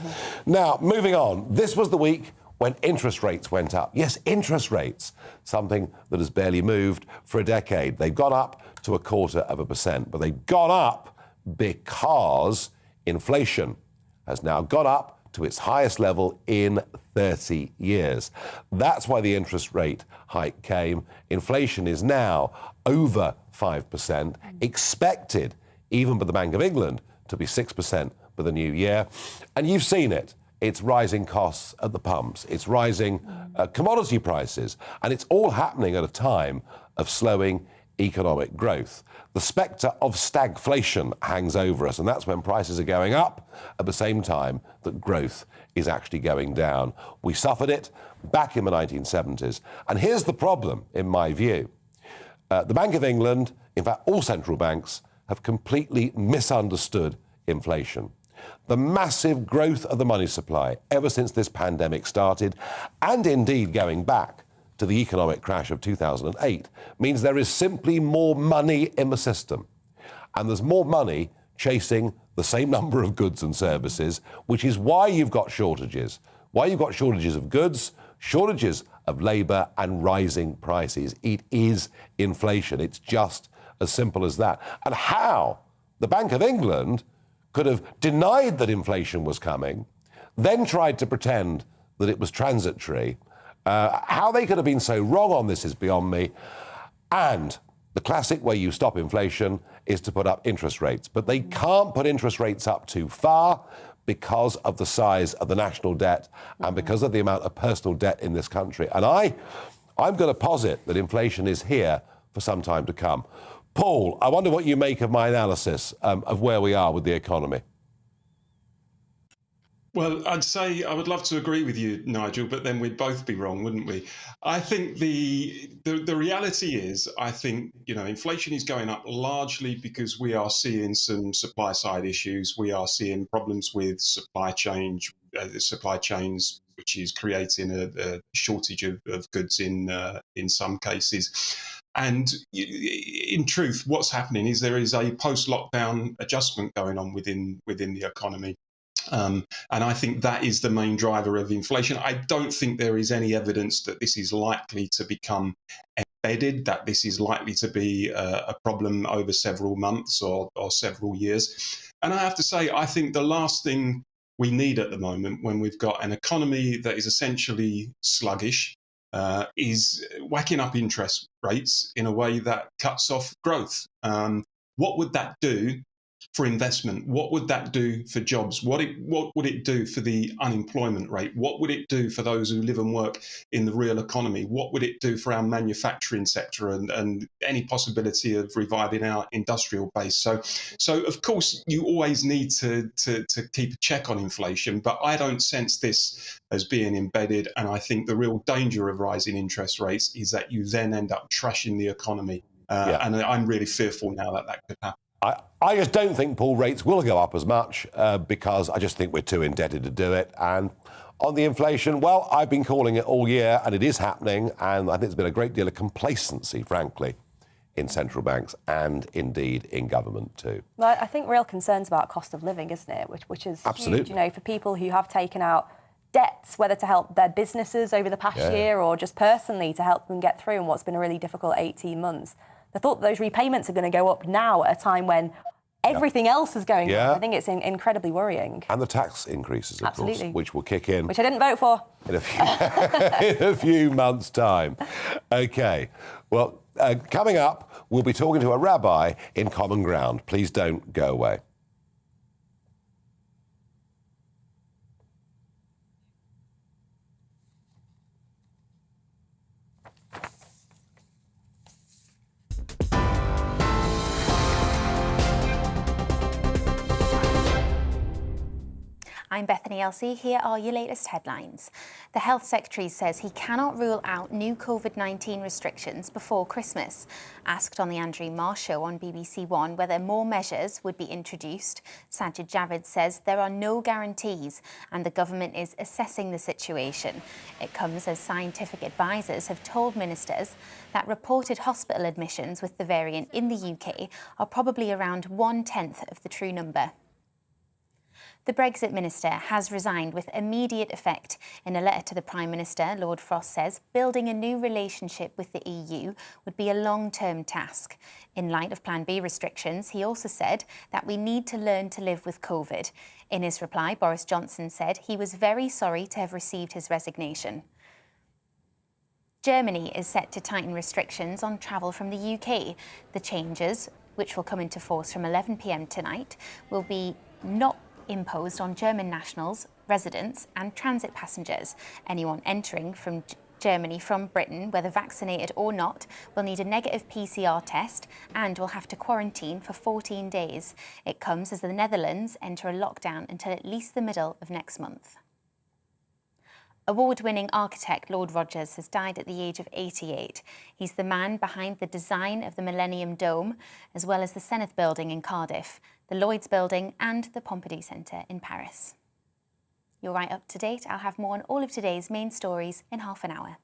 Now, moving on. This was the week when interest rates went up. Yes, interest rates, something that has barely moved for a decade. They've gone up to 0.25%, but they've gone up because inflation has now gone up to its highest level in 30 years. That's why the interest rate hike came. Inflation is now over 5%, expected, even by the Bank of England, to be 6% for the new year. And you've seen it. It's rising costs at the pumps. It's rising commodity prices. And it's all happening at a time of slowing economic growth. The spectre of stagflation hangs over us, and that's when prices are going up at the same time that growth is actually going down. We suffered it back in the 1970s. And here's the problem, in my view. The Bank of England, in fact, all central banks, have completely misunderstood inflation. The massive growth of the money supply ever since this pandemic started, and indeed going back to the economic crash of 2008, means there is simply more money in the system. And there's more money chasing the same number of goods and services, which is why you've got shortages. Why you've got shortages of goods, shortages of labour, and rising prices. It is inflation. It's just as simple as that. And how the Bank of England could have denied that inflation was coming, then tried to pretend that it was transitory. How they could have been so wrong on this is beyond me. And the classic way you stop inflation is to put up interest rates. But they can't put interest rates up too far because of the size of the national debt and because of the amount of personal debt in this country. And I'm going to posit that inflation is here for some time to come. Paul, I wonder what you make of my analysis of where we are with the economy. Well, I'd say I would love to agree with you, Nigel, but then we'd both be wrong, wouldn't we? I think the reality is, I think, inflation is going up largely because we are seeing some supply side issues. We are seeing problems with supply chains, which is creating a shortage of goods in some cases. And in truth, what's happening is there is a post-lockdown adjustment going on within the economy. And I think that is the main driver of inflation. I don't think there is any evidence that this is likely to become embedded, that this is likely to be a problem over several months or several years. And I have to say, I think the last thing we need at the moment, when we've got an economy that is essentially sluggish, is whacking up interest rates in a way that cuts off growth. What would that do for investment? What would that do for jobs? What would it do for the unemployment rate? What would it do for those who live and work in the real economy? What would it do for our manufacturing sector and any possibility of reviving our industrial base? So of course, you always need to keep a check on inflation, but I don't sense this as being embedded. And I think the real danger of rising interest rates is that you then end up trashing the economy. And I'm really fearful now that could happen. I just don't think, Paul, rates will go up as much because I just think we're too indebted to do it. And on the inflation, well, I've been calling it all year and it is happening. And I think there's been a great deal of complacency, frankly, in central banks and indeed in government too. Well, I think real concerns about cost of living, isn't it? Which is huge, you know, for people who have taken out debts, whether to help their businesses over the past year or just personally to help them get through in what's been a really difficult 18 months. The thought that those repayments are going to go up now at a time when everything else is going up, I think it's incredibly worrying. And the tax increases, of course, which will kick in. Which I didn't vote for. In a few months' time. OK. Well, coming up, we'll be talking to a rabbi in Common Ground. Please don't go away. I'm Bethany Elsey. Here are your latest headlines. The Health Secretary says he cannot rule out new COVID-19 restrictions before Christmas. Asked on the Andrew Marr Show on BBC One whether more measures would be introduced, Sajid Javid says there are no guarantees and the government is assessing the situation. It comes as scientific advisors have told ministers that reported hospital admissions with the variant in the UK are probably around 1/10 of the true number. The Brexit minister has resigned with immediate effect. In a letter to the Prime Minister, Lord Frost says building a new relationship with the EU would be a long-term task. In light of Plan B restrictions, he also said that we need to learn to live with COVID. In his reply, Boris Johnson said he was very sorry to have received his resignation. Germany is set to tighten restrictions on travel from the UK. The changes, which will come into force from 11 p.m. tonight, will be not imposed on German nationals, residents and transit passengers. Anyone entering from Germany from Britain, whether vaccinated or not, will need a negative PCR test and will have to quarantine for 14 days. It comes as the Netherlands enter a lockdown until at least the middle of next month. Award-winning architect Lord Rogers has died at the age of 88. He's the man behind the design of the Millennium Dome, as well as the Senedd Building in Cardiff, the Lloyd's Building and the Pompidou Centre in Paris. You're right up to date. I'll have more on all of today's main stories in half an hour.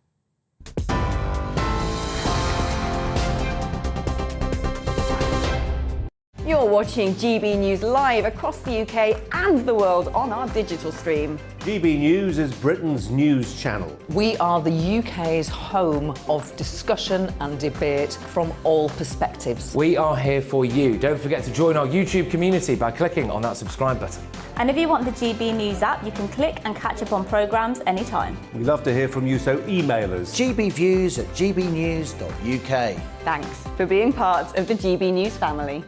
You're watching GB News live across the UK and the world on our digital stream. GB News is Britain's news channel. We are the UK's home of discussion and debate from all perspectives. We are here for you. Don't forget to join our YouTube community by clicking on that subscribe button. And if you want the GB News app, you can click and catch up on programmes anytime. We love to hear from you, so email us. gbviews@gbnews.uk. Thanks for being part of the GB News family.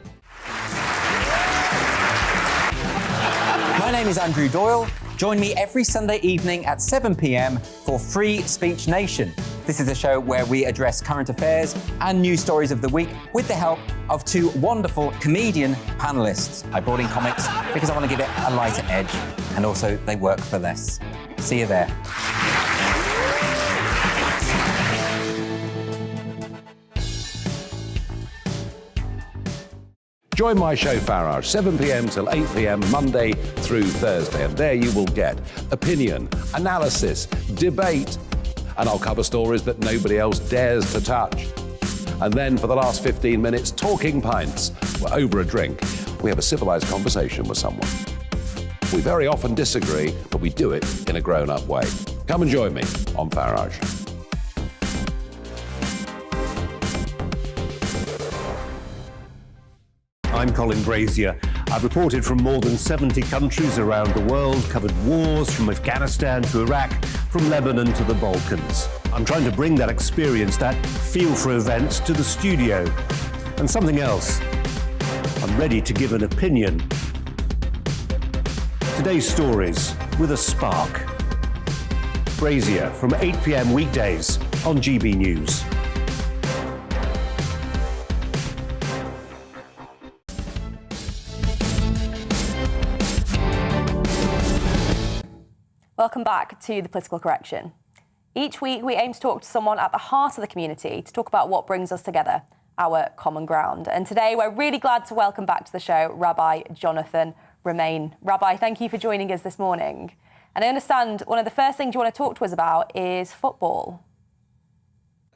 My name is Andrew Doyle. Join me every Sunday evening at 7 p.m. for Free Speech Nation. This is a show where we address current affairs and news stories of the week with the help of two wonderful comedian panellists. I brought in comics because I want to give it a lighter edge, and also they work for less. See you there. Join my show Farage, 7 p.m. till 8 p.m. Monday through Thursday. And there you will get opinion, analysis, debate, and I'll cover stories that nobody else dares to touch. And then for the last 15 minutes, talking pints. We're over a drink. We have a civilised conversation with someone. We very often disagree, but we do it in a grown-up way. Come and join me on Farage. I'm Colin Brazier. I've reported from more than 70 countries around the world, covered wars from Afghanistan to Iraq, from Lebanon to the Balkans. I'm trying to bring that experience, that feel for events, to the studio. And something else. I'm ready to give an opinion. Today's stories with a spark. Brazier from 8 p.m. weekdays on GB News. Welcome back to The Political Correction. Each week we aim to talk to someone at the heart of the community to talk about what brings us together, our common ground. And today we're really glad to welcome back to the show Rabbi Jonathan Romain. Rabbi, thank you for joining us this morning. And I understand one of the first things you want to talk to us about is football.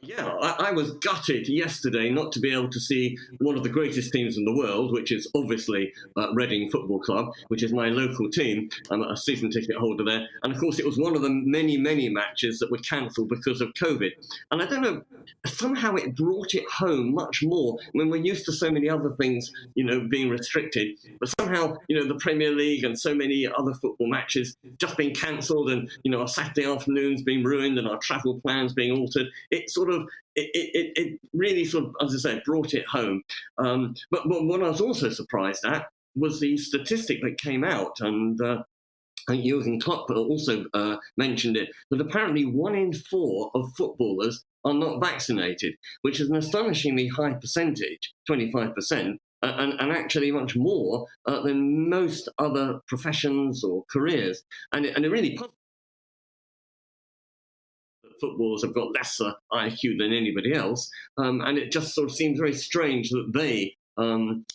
Yeah, I was gutted yesterday not to be able to see one of the greatest teams in the world, which is obviously Reading Football Club, which is my local team. I'm a season ticket holder there. And of course, it was one of the many, many matches that were cancelled because of COVID. And I don't know, somehow it brought it home much more when we're used to so many other things, being restricted. But somehow, the Premier League and so many other football matches just being cancelled and, our Saturday afternoons being ruined and our travel plans being altered. It really sort of, as I say, brought it home. But what I was also surprised at was the statistic that came out, and Jurgen Klopp also mentioned it, that apparently 1 in 4 of footballers are not vaccinated, which is an astonishingly high percentage, 25%, and actually much more than most other professions or careers. And it really footballers have got lesser IQ than anybody else, and it just sort of seems very strange that they,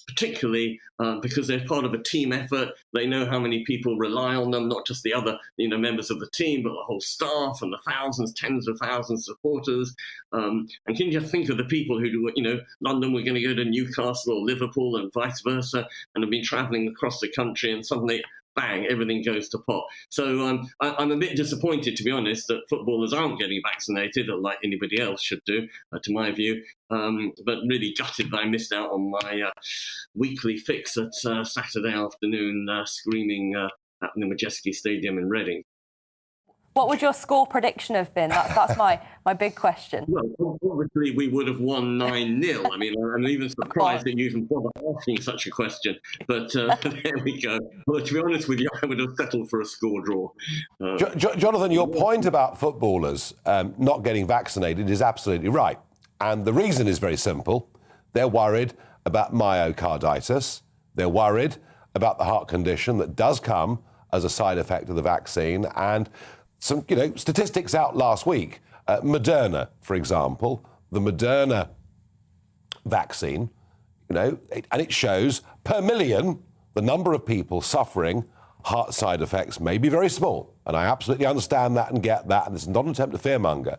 particularly because they're part of a team effort, they know how many people rely on them, not just the other members of the team, but the whole staff and the thousands, tens of thousands of supporters. And can you just think of the people who do, London, we're going to go to Newcastle or Liverpool and vice versa, and have been travelling across the country, and suddenly bang, everything goes to pot. So I'm a bit disappointed, to be honest, that footballers aren't getting vaccinated like anybody else should do, to my view. But really gutted that I missed out on my weekly fix at Saturday afternoon screaming at the Majeski Stadium in Reading. What would your score prediction have been? That's my big question. Well, obviously we would have won 9-0. I mean, I'm even surprised that you even bother asking such a question. But there we go. Well, to be honest with you, I would have settled for a score draw. Jonathan, your point about footballers not getting vaccinated is absolutely right. And the reason is very simple. They're worried about myocarditis. They're worried about the heart condition that does come as a side effect of the vaccine. And some, statistics out last week. Moderna, for example, the Moderna vaccine, and it shows per million the number of people suffering heart side effects may be very small. And I absolutely understand that and get that. And this is not an attempt to fearmonger.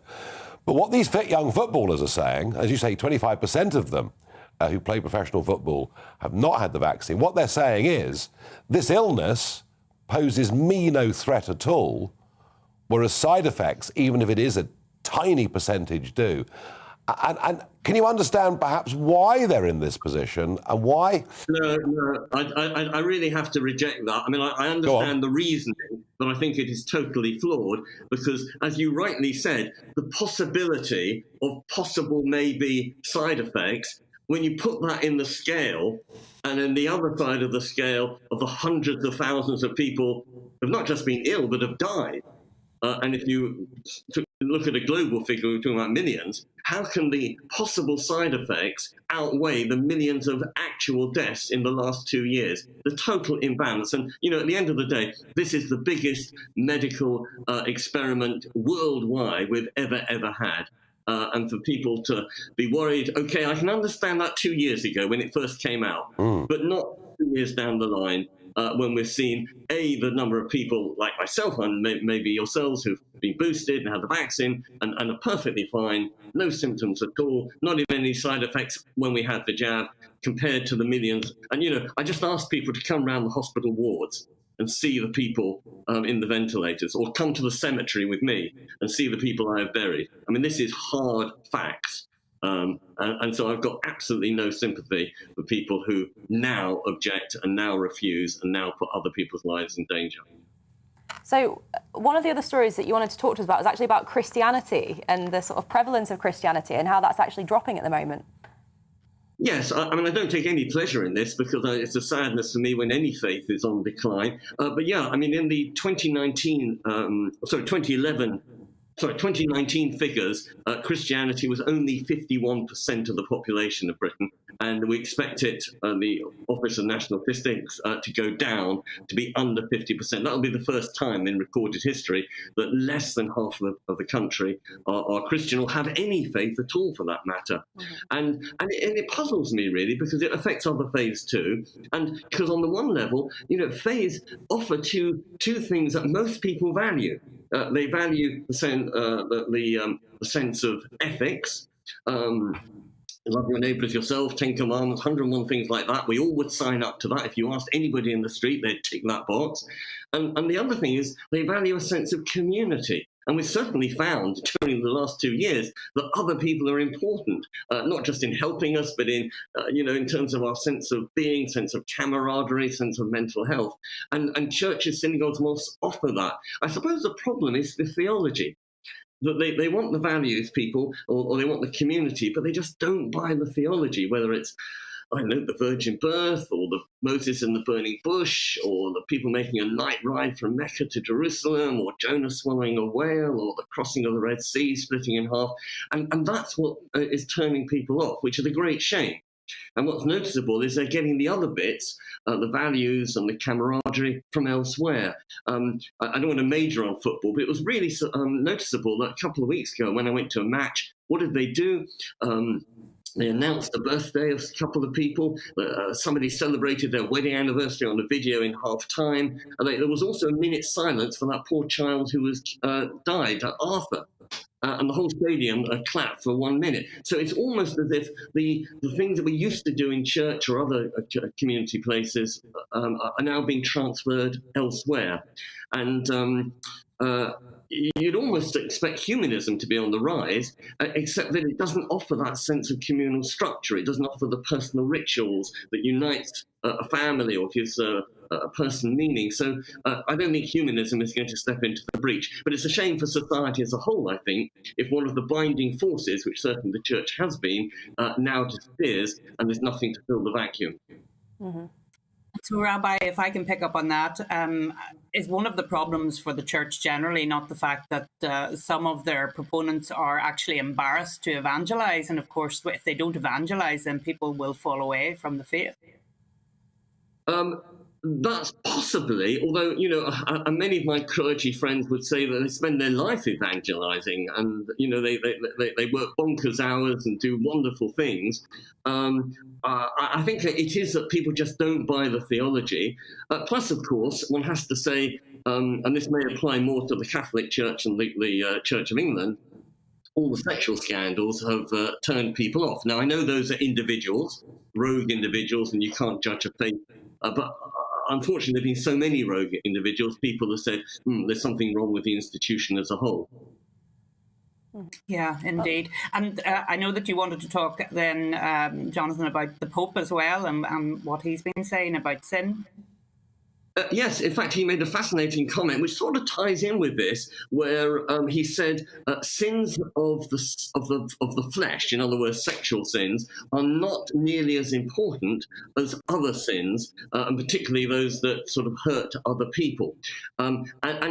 But what these fit young footballers are saying, as you say, 25% of them who play professional football have not had the vaccine. What they're saying is this illness poses me no threat at all, whereas side effects, even if it is a tiny percentage, do. And can you understand perhaps why they're in this position and why? No, I really have to reject that. I mean, I understand the reasoning, but I think it is totally flawed because, as you rightly said, the possibility of possible maybe side effects, when you put that in the scale, and then the other side of the scale of the hundreds of thousands of people who have not just been ill, but have died. And if you look at a global figure, we're talking about millions, how can the possible side effects outweigh the millions of actual deaths in the last 2 years? The total imbalance. And, at the end of the day, this is the biggest medical experiment worldwide we've ever had. And for people to be worried, OK, I can understand that 2 years ago when it first came out, but not 2 years down the line. when we've seen, the number of people like myself and maybe yourselves who've been boosted and had the vaccine and are perfectly fine, no symptoms at all, not even any side effects when we had the jab, compared to the millions. And, I just asked people to come around the hospital wards and see the people in the ventilators, or come to the cemetery with me and see the people I have buried. I mean, this is hard facts. And so I've got absolutely no sympathy for people who now object and now refuse and now put other people's lives in danger. So one of the other stories that you wanted to talk to us about was actually about Christianity and the sort of prevalence of Christianity and how that's actually dropping at the moment. Yes, I mean, I don't take any pleasure in this because it's a sadness for me when any faith is on decline. But yeah, I mean, in the 2019 figures, Christianity was only 51% of the population of Britain, and we expect it, the Office of National Statistics, to go down to be under 50%. That'll be the first time in recorded history that less than half of the country are Christian or have any faith at all, for that matter. And it puzzles me, really, because it affects other faiths too. And because on the one level, faiths offer two things that most people value. They value the sense of ethics, love your neighbour as yourself, 10 Commandments, 101 things like that. We all would sign up to that. If you asked anybody in the street, they'd tick that box. And the other thing is they value a sense of community. And we've certainly found during the last 2 years that other people are important, not just in helping us, but in terms of our sense of being, sense of camaraderie, sense of mental health. And churches, synagogues, mosques offer that. I suppose the problem is the theology. That they want the values, people, or they want the community, but they just don't buy the theology, whether it's, the virgin birth, or the Moses in the burning bush, or the people making a night ride from Mecca to Jerusalem, or Jonah swallowing a whale, or the crossing of the Red Sea splitting in half. And that's what is turning people off, which is a great shame. And what's noticeable is they're getting the other bits, the values and the camaraderie, from elsewhere. I don't want to major on football, but it was really noticeable that a couple of weeks ago when I went to a match, what did they do? They announced the birthday of a couple of people. Somebody celebrated their wedding anniversary on a video in half-time. And there was also a minute's silence for that poor child who was died, Arthur. And the whole stadium clapped for 1 minute. So it's almost as if the things that we used to do in church or other community places are now being transferred elsewhere. And you'd almost expect humanism to be on the rise, except that it doesn't offer that sense of communal structure. It doesn't offer the personal rituals that unites a family or gives a person meaning. So I don't think humanism is going to step into the breach. But it's a shame for society as a whole, I think, if one of the binding forces, which certainly the church has been, now disappears and there's nothing to fill the vacuum. Mm-hmm. So, Rabbi, if I can pick up on that, is one of the problems for the church generally not the fact that some of their proponents are actually embarrassed to evangelize? And of course, if they don't evangelize, then people will fall away from the faith. That's possibly, although, many of my clergy friends would say that they spend their life evangelizing and, they work bonkers hours and do wonderful things. I think it is that people just don't buy the theology. Plus, of course, one has to say, and this may apply more to the Catholic Church and the Church of England, all the sexual scandals have turned people off. Now, I know those are individuals, rogue individuals, and you can't judge a faith, but unfortunately, there have been so many rogue individuals, people have said, there's something wrong with the institution as a whole. Yeah, indeed. And I know that you wanted to talk then, Jonathan, about the Pope as well and what he's been saying about sin. Yes, in fact, he made a fascinating comment, which sort of ties in with this, where he said sins of the flesh, in other words, sexual sins, are not nearly as important as other sins, and particularly those that sort of hurt other people. And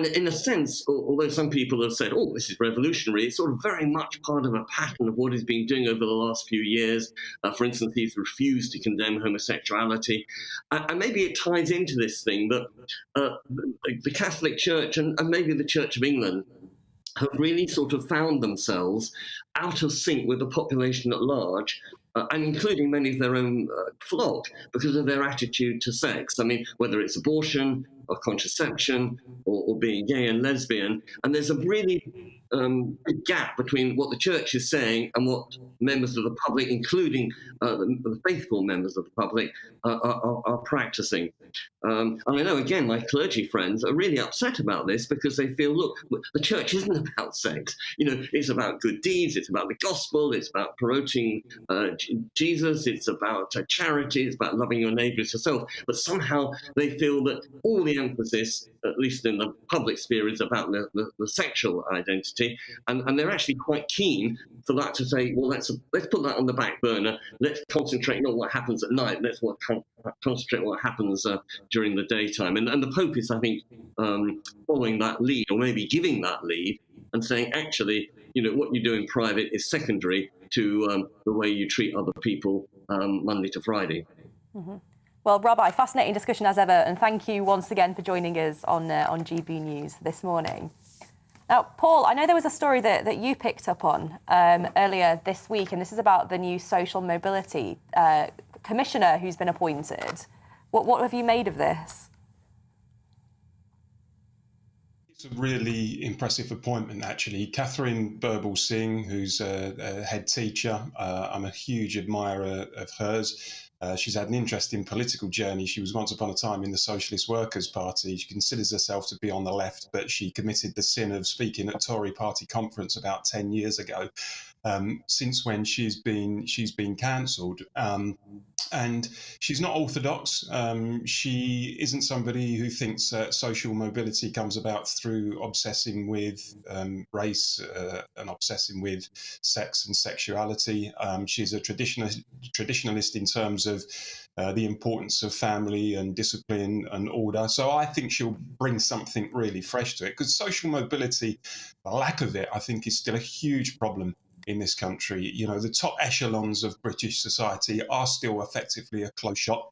in a sense, although some people have said, "Oh, this is revolutionary," it's sort of very much part of a pattern of what he's been doing over the last few years. For instance, he's refused to condemn homosexuality, and maybe it ties into this thing that the Catholic Church and maybe the Church of England have really sort of found themselves out of sync with the population at large, and including many of their own flock, because of their attitude to sex. I mean, whether it's abortion or contraception or being gay and lesbian. And there's a really big gap between what the church is saying and what members of the public, including the faithful members of the public, are practicing. And I know, again, my clergy friends are really upset about this because they feel, look, the church isn't about sex. It's about good deeds, it's about the gospel, it's about promoting Jesus, it's about charity, it's about loving your neighbour as yourself. But somehow they feel that all the emphasis, at least in the public sphere, is about the sexual identity. And they're actually quite keen for that to say, well, let's put that on the back burner. Let's concentrate not on what happens at night. Let's concentrate on what happens during the daytime. And the Pope is, I think, following that lead, or maybe giving that lead, and saying, actually, what you do in private is secondary to the way you treat other people Monday to Friday. Mm-hmm. Well, Rabbi, fascinating discussion as ever, and thank you once again for joining us on GB News this morning. Now, Paul, I know there was a story that you picked up on earlier this week, and this is about the new social mobility commissioner who's been appointed. What have you made of this? It's a really impressive appointment, actually. Catherine Birbal-Singh, who's a head teacher, I'm a huge admirer of hers. She's had an interesting political journey. She was once upon a time in the Socialist Workers' Party. She considers herself to be on the left, but she committed the sin of speaking at Tory party conference about 10 years ago. Since when she's been cancelled. And she's not orthodox. She isn't somebody who thinks that social mobility comes about through obsessing with race and obsessing with sex and sexuality. She's a traditionalist in terms of the importance of family and discipline and order. So I think she'll bring something really fresh to it, because social mobility, the lack of it, I think, is still a huge problem in this country. The top echelons of British society are still effectively a closed shop.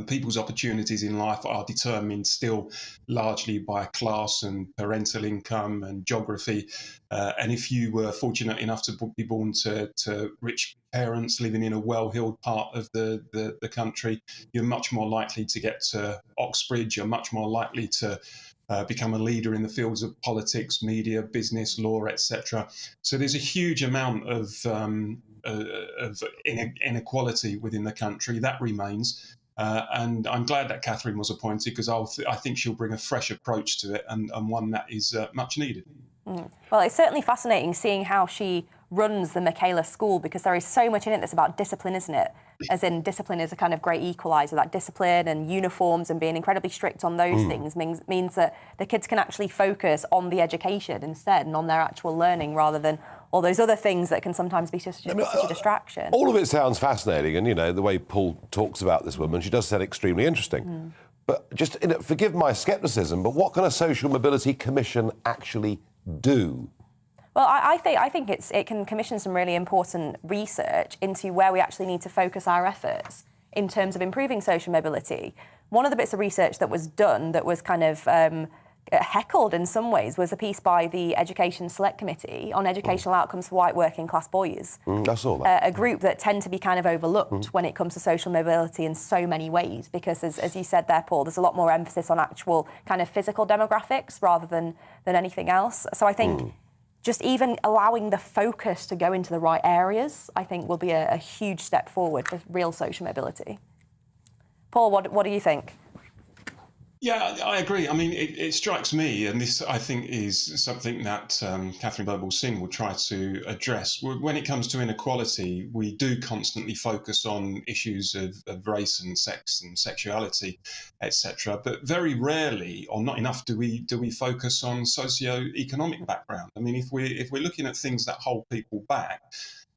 People's opportunities in life are determined still largely by class and parental income and geography. And if you were fortunate enough to be born to rich parents living in a well-heeled part of the country, you're much more likely to get to Oxbridge. You're much more likely to become a leader in the fields of politics, media, business, law, etc. So there's a huge amount of inequality within the country that remains. And I'm glad that Catherine was appointed, because I think she'll bring a fresh approach to it, and one that is much needed. Well, it's certainly fascinating seeing how she runs the Michaela School, because there is so much in it that's about discipline, isn't it? As in, discipline is a kind of great equaliser. That discipline and uniforms and being incredibly strict on those things means that the kids can actually focus on the education instead and on their actual learning, rather than all those other things that can sometimes be such a distraction. All of it sounds fascinating, and the way Paul talks about this woman, she does sound extremely interesting. But just forgive my scepticism, but what can a social mobility commission actually do? Well, I think it can commission some really important research into where we actually need to focus our efforts in terms of improving social mobility. One of the bits of research that was done that was kind of heckled in some ways was a piece by the Education Select Committee on educational outcomes for white working class boys. I saw that. A group that tend to be kind of overlooked when it comes to social mobility in so many ways, because as you said there, Paul, there's a lot more emphasis on actual kind of physical demographics rather than anything else. So I think just even allowing the focus to go into the right areas, I think will be a huge step forward for real social mobility. Paul, what do you think? Yeah, I agree. I mean, it strikes me, and this, I think, is something that Catherine Birbal-Singh will try to address. When it comes to inequality, we do constantly focus on issues of race and sex and sexuality, etc. But very rarely, or not enough, do we focus on socio-economic background. I mean, if we're looking at things that hold people back,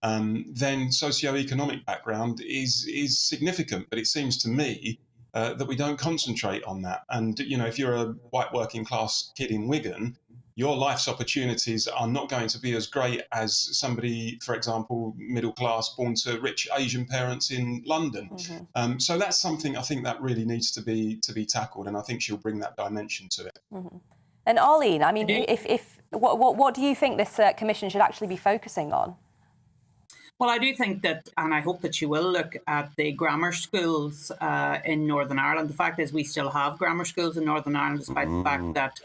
then socio-economic background is significant. But it seems to me that we don't concentrate on that. And, if you're a white working class kid in Wigan, your life's opportunities are not going to be as great as somebody, for example, middle class, born to rich Asian parents in London. So that's something I think that really needs to be tackled, and I think she'll bring that dimension to it. And Arlene, I mean, what do you think this commission should actually be focusing on? Well, I do think that, and I hope that she will look at the grammar schools in Northern Ireland. The fact is we still have grammar schools in Northern Ireland, despite the fact that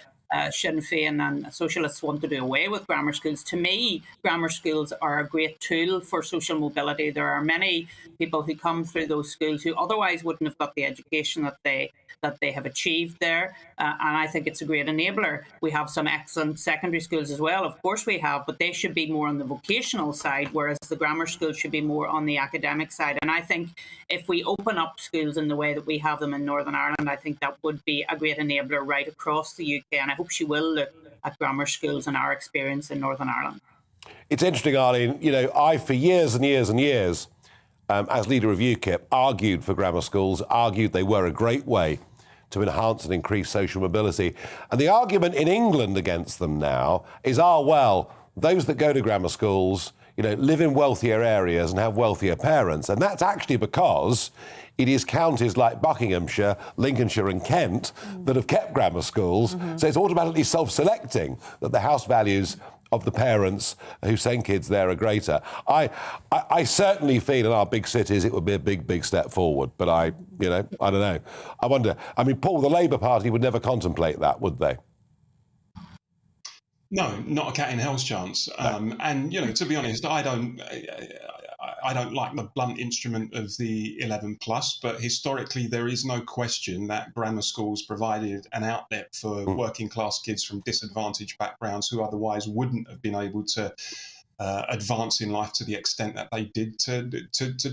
Sinn Féin and socialists want to do away with grammar schools. To me, grammar schools are a great tool for social mobility. There are many people who come through those schools who otherwise wouldn't have got the education that they have achieved there. And I think it's a great enabler. We have some excellent secondary schools as well, of course we have, but they should be more on the vocational side, whereas the grammar schools should be more on the academic side. And I think if we open up schools in the way that we have them in Northern Ireland, I think that would be a great enabler right across the UK. And I hope she will look at grammar schools and our experience in Northern Ireland. It's interesting, Arlene. You know, I, for years and years and years, as leader of UKIP, argued for grammar schools, argued they were a great way to enhance and increase social mobility. And the argument in England against them now is, well, those that go to grammar schools, you know, live in wealthier areas and have wealthier parents. And that's actually because it is counties like Buckinghamshire, Lincolnshire and Kent that have kept grammar schools. So it's automatically self-selecting that the house values of the parents who send kids there are greater. I certainly feel in our big cities it would be a big, big step forward. But I don't know. I wonder, Paul, the Labour Party would never contemplate that, would they? No, not a cat in hell's chance. And, you know, to be honest, I don't like the blunt instrument of the 11+, but historically there is no question that grammar schools provided an outlet for working class kids from disadvantaged backgrounds who otherwise wouldn't have been able to advance in life to the extent that they did to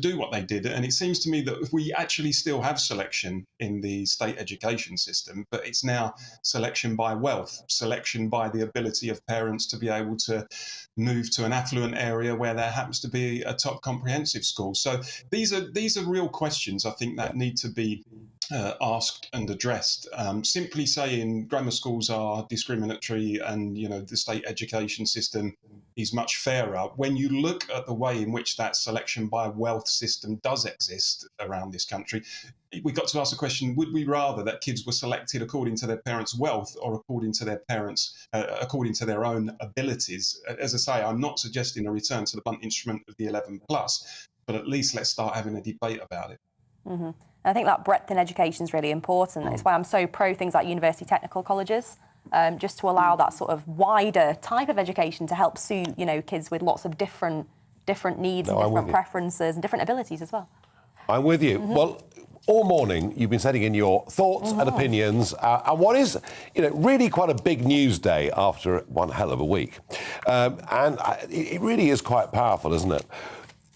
do what they did. And it seems to me that we actually still have selection in the state education system, but it's now selection by wealth, selection by the ability of parents to be able to move to an affluent area where there happens to be a top comprehensive school. So these are real questions, I think, that need to be asked and addressed. Simply saying grammar schools are discriminatory and, you know, the state education system is much fairer. When you look at the way in which that selection by wealth system does exist around this country, we got to ask the question, would we rather that kids were selected according to their parents' wealth or according to their parents, according to their own abilities? As I say, I'm not suggesting a return to the blunt instrument of the 11+, but at least let's start having a debate about it. Mm-hmm. I think that breadth in education is really important. It's why I'm so pro things like university technical colleges, just to allow that sort of wider type of education to help suit, you know, kids with lots of different needs and different preferences and different abilities as well. I'm with you. Well, all morning you've been sending in your thoughts and opinions, and what is, you know, really quite a big news day after one hell of a week, and it really is quite powerful, isn't it?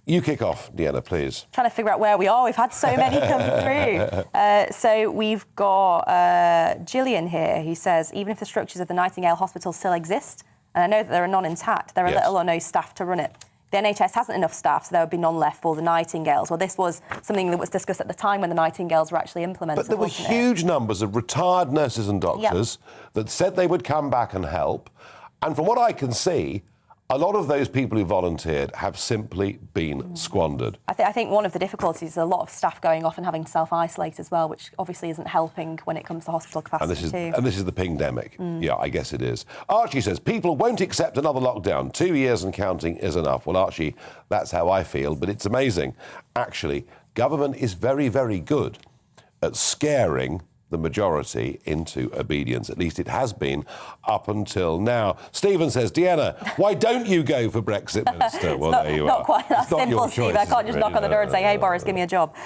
You kick off, Deanna, please. Trying to figure out where we are. We've had so many come through. So we've got Gillian here who says, even if the structures of the Nightingale Hospital still exist, and I know that there are none intact, there are little or no staff to run it. The NHS hasn't enough staff, so there would be none left for the Nightingales. Well, this was something that was discussed at the time when the Nightingales were actually implemented. But there were huge numbers of retired nurses and doctors that said they would come back and help. And from what I can see, a lot of those people who volunteered have simply been squandered. I think one of the difficulties is a lot of staff going off and having to self-isolate as well, which obviously isn't helping when it comes to hospital capacity And this is the pingdemic. Yeah, I guess it is. Archie says, people won't accept another lockdown. 2 years and counting is enough. Well, Archie, that's how I feel, but it's amazing. Actually, government is very, very good at scaring the majority into obedience. At least it has been up until now. Stephen says, Deanna, why don't you go for Brexit Minister? Well, there you are. Not quite that simple, Steve. I can't just knock on the door and say, hey, Boris, give me a job.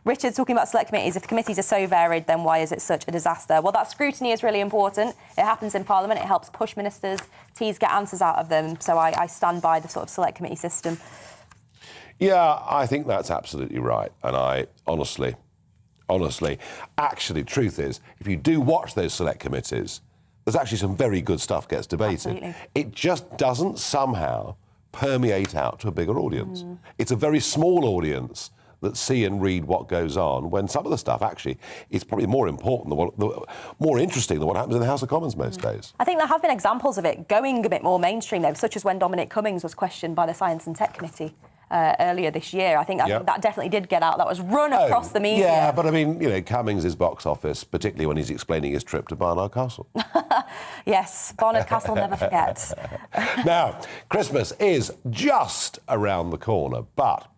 Richard's talking about select committees. If the committees are so varied, then why is it such a disaster? Well, that scrutiny is really important. It happens in Parliament. It helps push ministers, T's get answers out of them. So I stand by the sort of select committee system. Yeah, I think that's absolutely right. And I honestly, actually, truth is, if you do watch those select committees, there's actually some very good stuff gets debated. Absolutely. It just doesn't somehow permeate out to a bigger audience. It's a very small audience that see and read what goes on, when some of the stuff actually is probably more important than more interesting than what happens in the House of Commons most days. I think there have been examples of it going a bit more mainstream, though, such as when Dominic Cummings was questioned by the Science and Tech Committee earlier this year. I think that definitely did get out. That was run across the media. Yeah, but I mean, you know, Cummings' box office, particularly when he's explaining his trip to Barnard Castle. Yes, Barnard Castle never forgets. Now, Christmas is just around the corner, but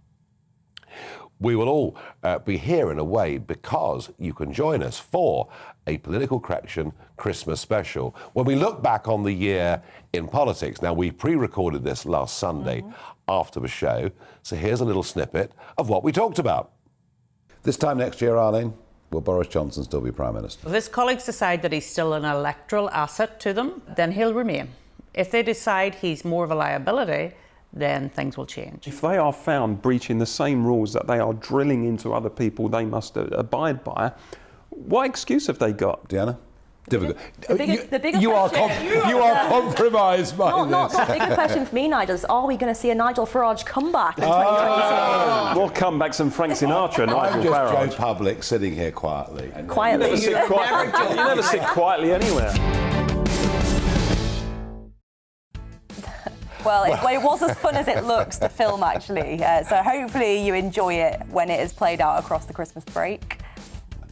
we will all be here in a way because you can join us for a Political Correction Christmas special when we look back on the year in politics. Now, we pre-recorded this last Sunday after the show, so here's a little snippet of what we talked about. This time next year, Arlene, will Boris Johnson still be Prime Minister? If his colleagues decide that he's still an electoral asset to them, then he'll remain. If they decide he's more of a liability, then things will change. If they are found breaching the same rules that they are drilling into other people they must abide by, what excuse have they got? Deanna? Difficult. The bigger you are question, compromised by not this. the bigger question for me, Nigel, is are we going to see a Nigel Farage comeback in 2022? More comebacks than Frank Sinatra and Nigel Farage. I'm just Joe Public sitting here quietly. Quietly? You never sit quietly anywhere. Well, it was as fun as it looks, the film, actually. So hopefully you enjoy it when it is played out across the Christmas break.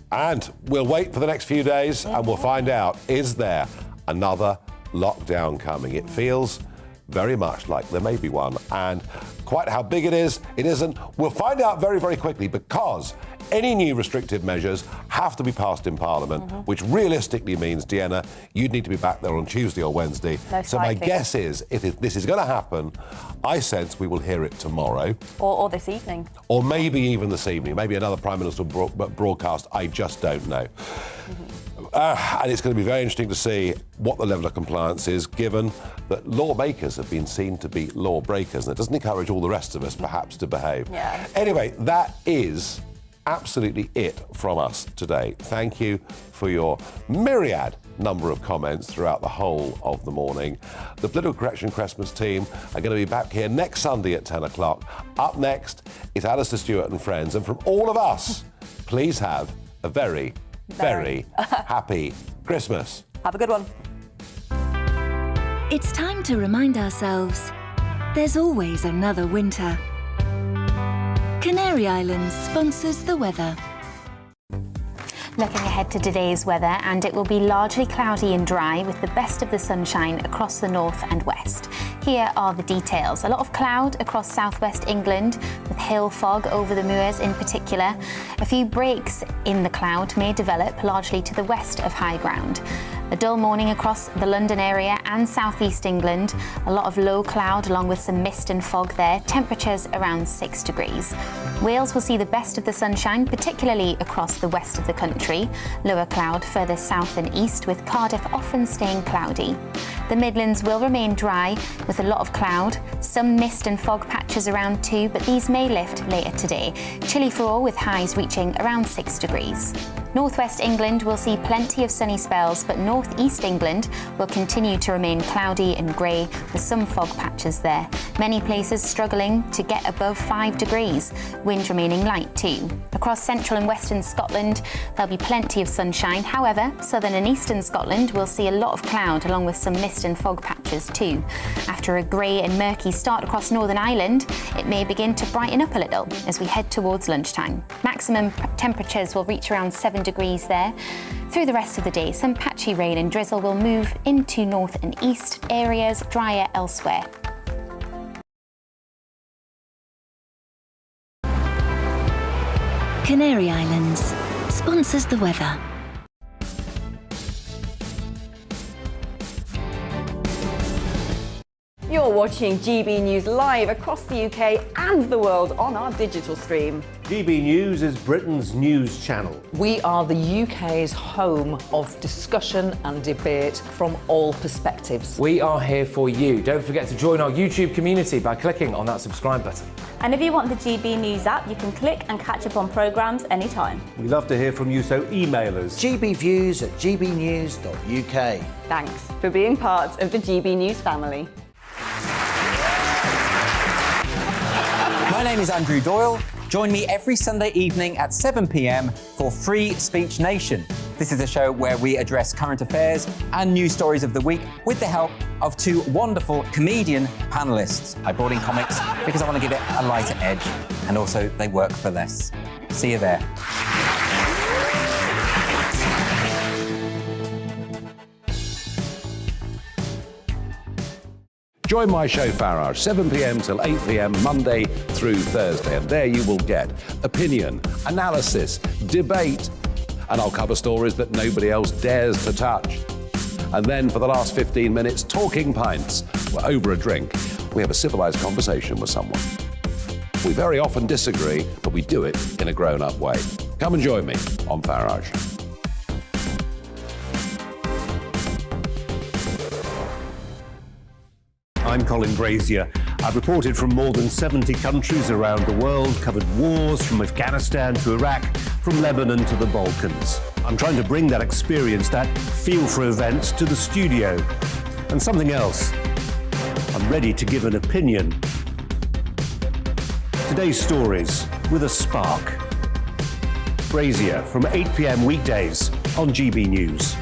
And we'll wait for the next few days and we'll find out, is there another lockdown coming? It feels very much like there may be one. And quite how big it is, it isn't. We'll find out very, very quickly because any new restrictive measures have to be passed in Parliament, which realistically means, Deanna, you'd need to be back there on Tuesday or Wednesday. So my guess is, if this is going to happen, I sense we will hear it tomorrow. Or this evening. Or maybe even this evening. Maybe another Prime Minister broadcast. I just don't know. And it's going to be very interesting to see what the level of compliance is, given that lawmakers have been seen to be lawbreakers, and it doesn't encourage all the rest of us, perhaps, to behave. Yeah. Anyway, that is absolutely it from us today. Thank you for your myriad number of comments throughout the whole of the morning. The Political Correction Christmas team are going to be back here next Sunday at 10 o'clock. Up next is Alistair Stewart and friends. And from all of us, please have a very, very happy Christmas. Have a good one. It's time to remind ourselves there's always another winter. Canary Islands sponsors the weather. Looking ahead to today's weather, and it will be largely cloudy and dry with the best of the sunshine across the north and west. Here are the details. A lot of cloud across southwest England with hail fog over the moors in particular. A few breaks in the cloud may develop largely to the west of high ground. A dull morning across the London area and southeast England. A lot of low cloud along with some mist and fog there. Temperatures around 6 degrees. Wales will see the best of the sunshine, particularly across the west of the country. Lower cloud further south and east, with Cardiff often staying cloudy. The Midlands will remain dry with a lot of cloud. Some mist and fog patches around too, but these may lift later today. Chilly for all with highs reaching around 6 degrees. Northwest England will see plenty of sunny spells, but northeast England will continue to remain cloudy and grey with some fog patches there. Many places struggling to get above 5 degrees. Wind remaining light too. Across central and western Scotland, there'll be plenty of sunshine. However, southern and eastern Scotland will see a lot of cloud along with some mist and fog patches too. After a grey and murky start across Northern Ireland, it may begin to brighten up a little as we head towards lunchtime. Maximum temperatures will reach around 7 degrees there. Through the rest of the day, some patchy rain and drizzle will move into north and east areas, drier elsewhere. Canary Islands sponsors the weather. You're watching GB News live across the UK and the world on our digital stream. GB News is Britain's news channel. We are the UK's home of discussion and debate from all perspectives. We are here for you. Don't forget to join our YouTube community by clicking on that subscribe button. And if you want the GB News app, you can click and catch up on programmes anytime. We love to hear from you, so email us. gbviews@gbnews.uk. Thanks for being part of the GB News family. My name is Andrew Doyle. Join me every Sunday evening at 7 p.m. for Free Speech Nation. This is a show where we address current affairs and news stories of the week with the help of two wonderful comedian panellists. I brought in comics because I want to give it a lighter edge, and also they work for less. See you there. Join my show Farage, 7 p.m. till 8 p.m. Monday through Thursday, and there you will get opinion, analysis, debate, and I'll cover stories that nobody else dares to touch. And then for the last 15 minutes, talking pints. We're over a drink. We have a civilised conversation with someone. We very often disagree, but we do it in a grown-up way. Come and join me on Farage. I'm Colin Brazier. I've reported from more than 70 countries around the world, covered wars from Afghanistan to Iraq, from Lebanon to the Balkans. I'm trying to bring that experience, that feel for events, to the studio. And something else, I'm ready to give an opinion. Today's stories with a spark. Brazier from 8 p.m. weekdays on GB News.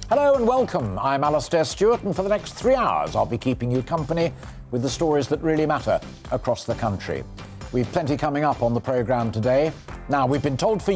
Hello and welcome. I'm Alastair Stewart, and for the next 3 hours I'll be keeping you company with the stories that really matter across the country. We've plenty coming up on the programme today. Now, we've been told for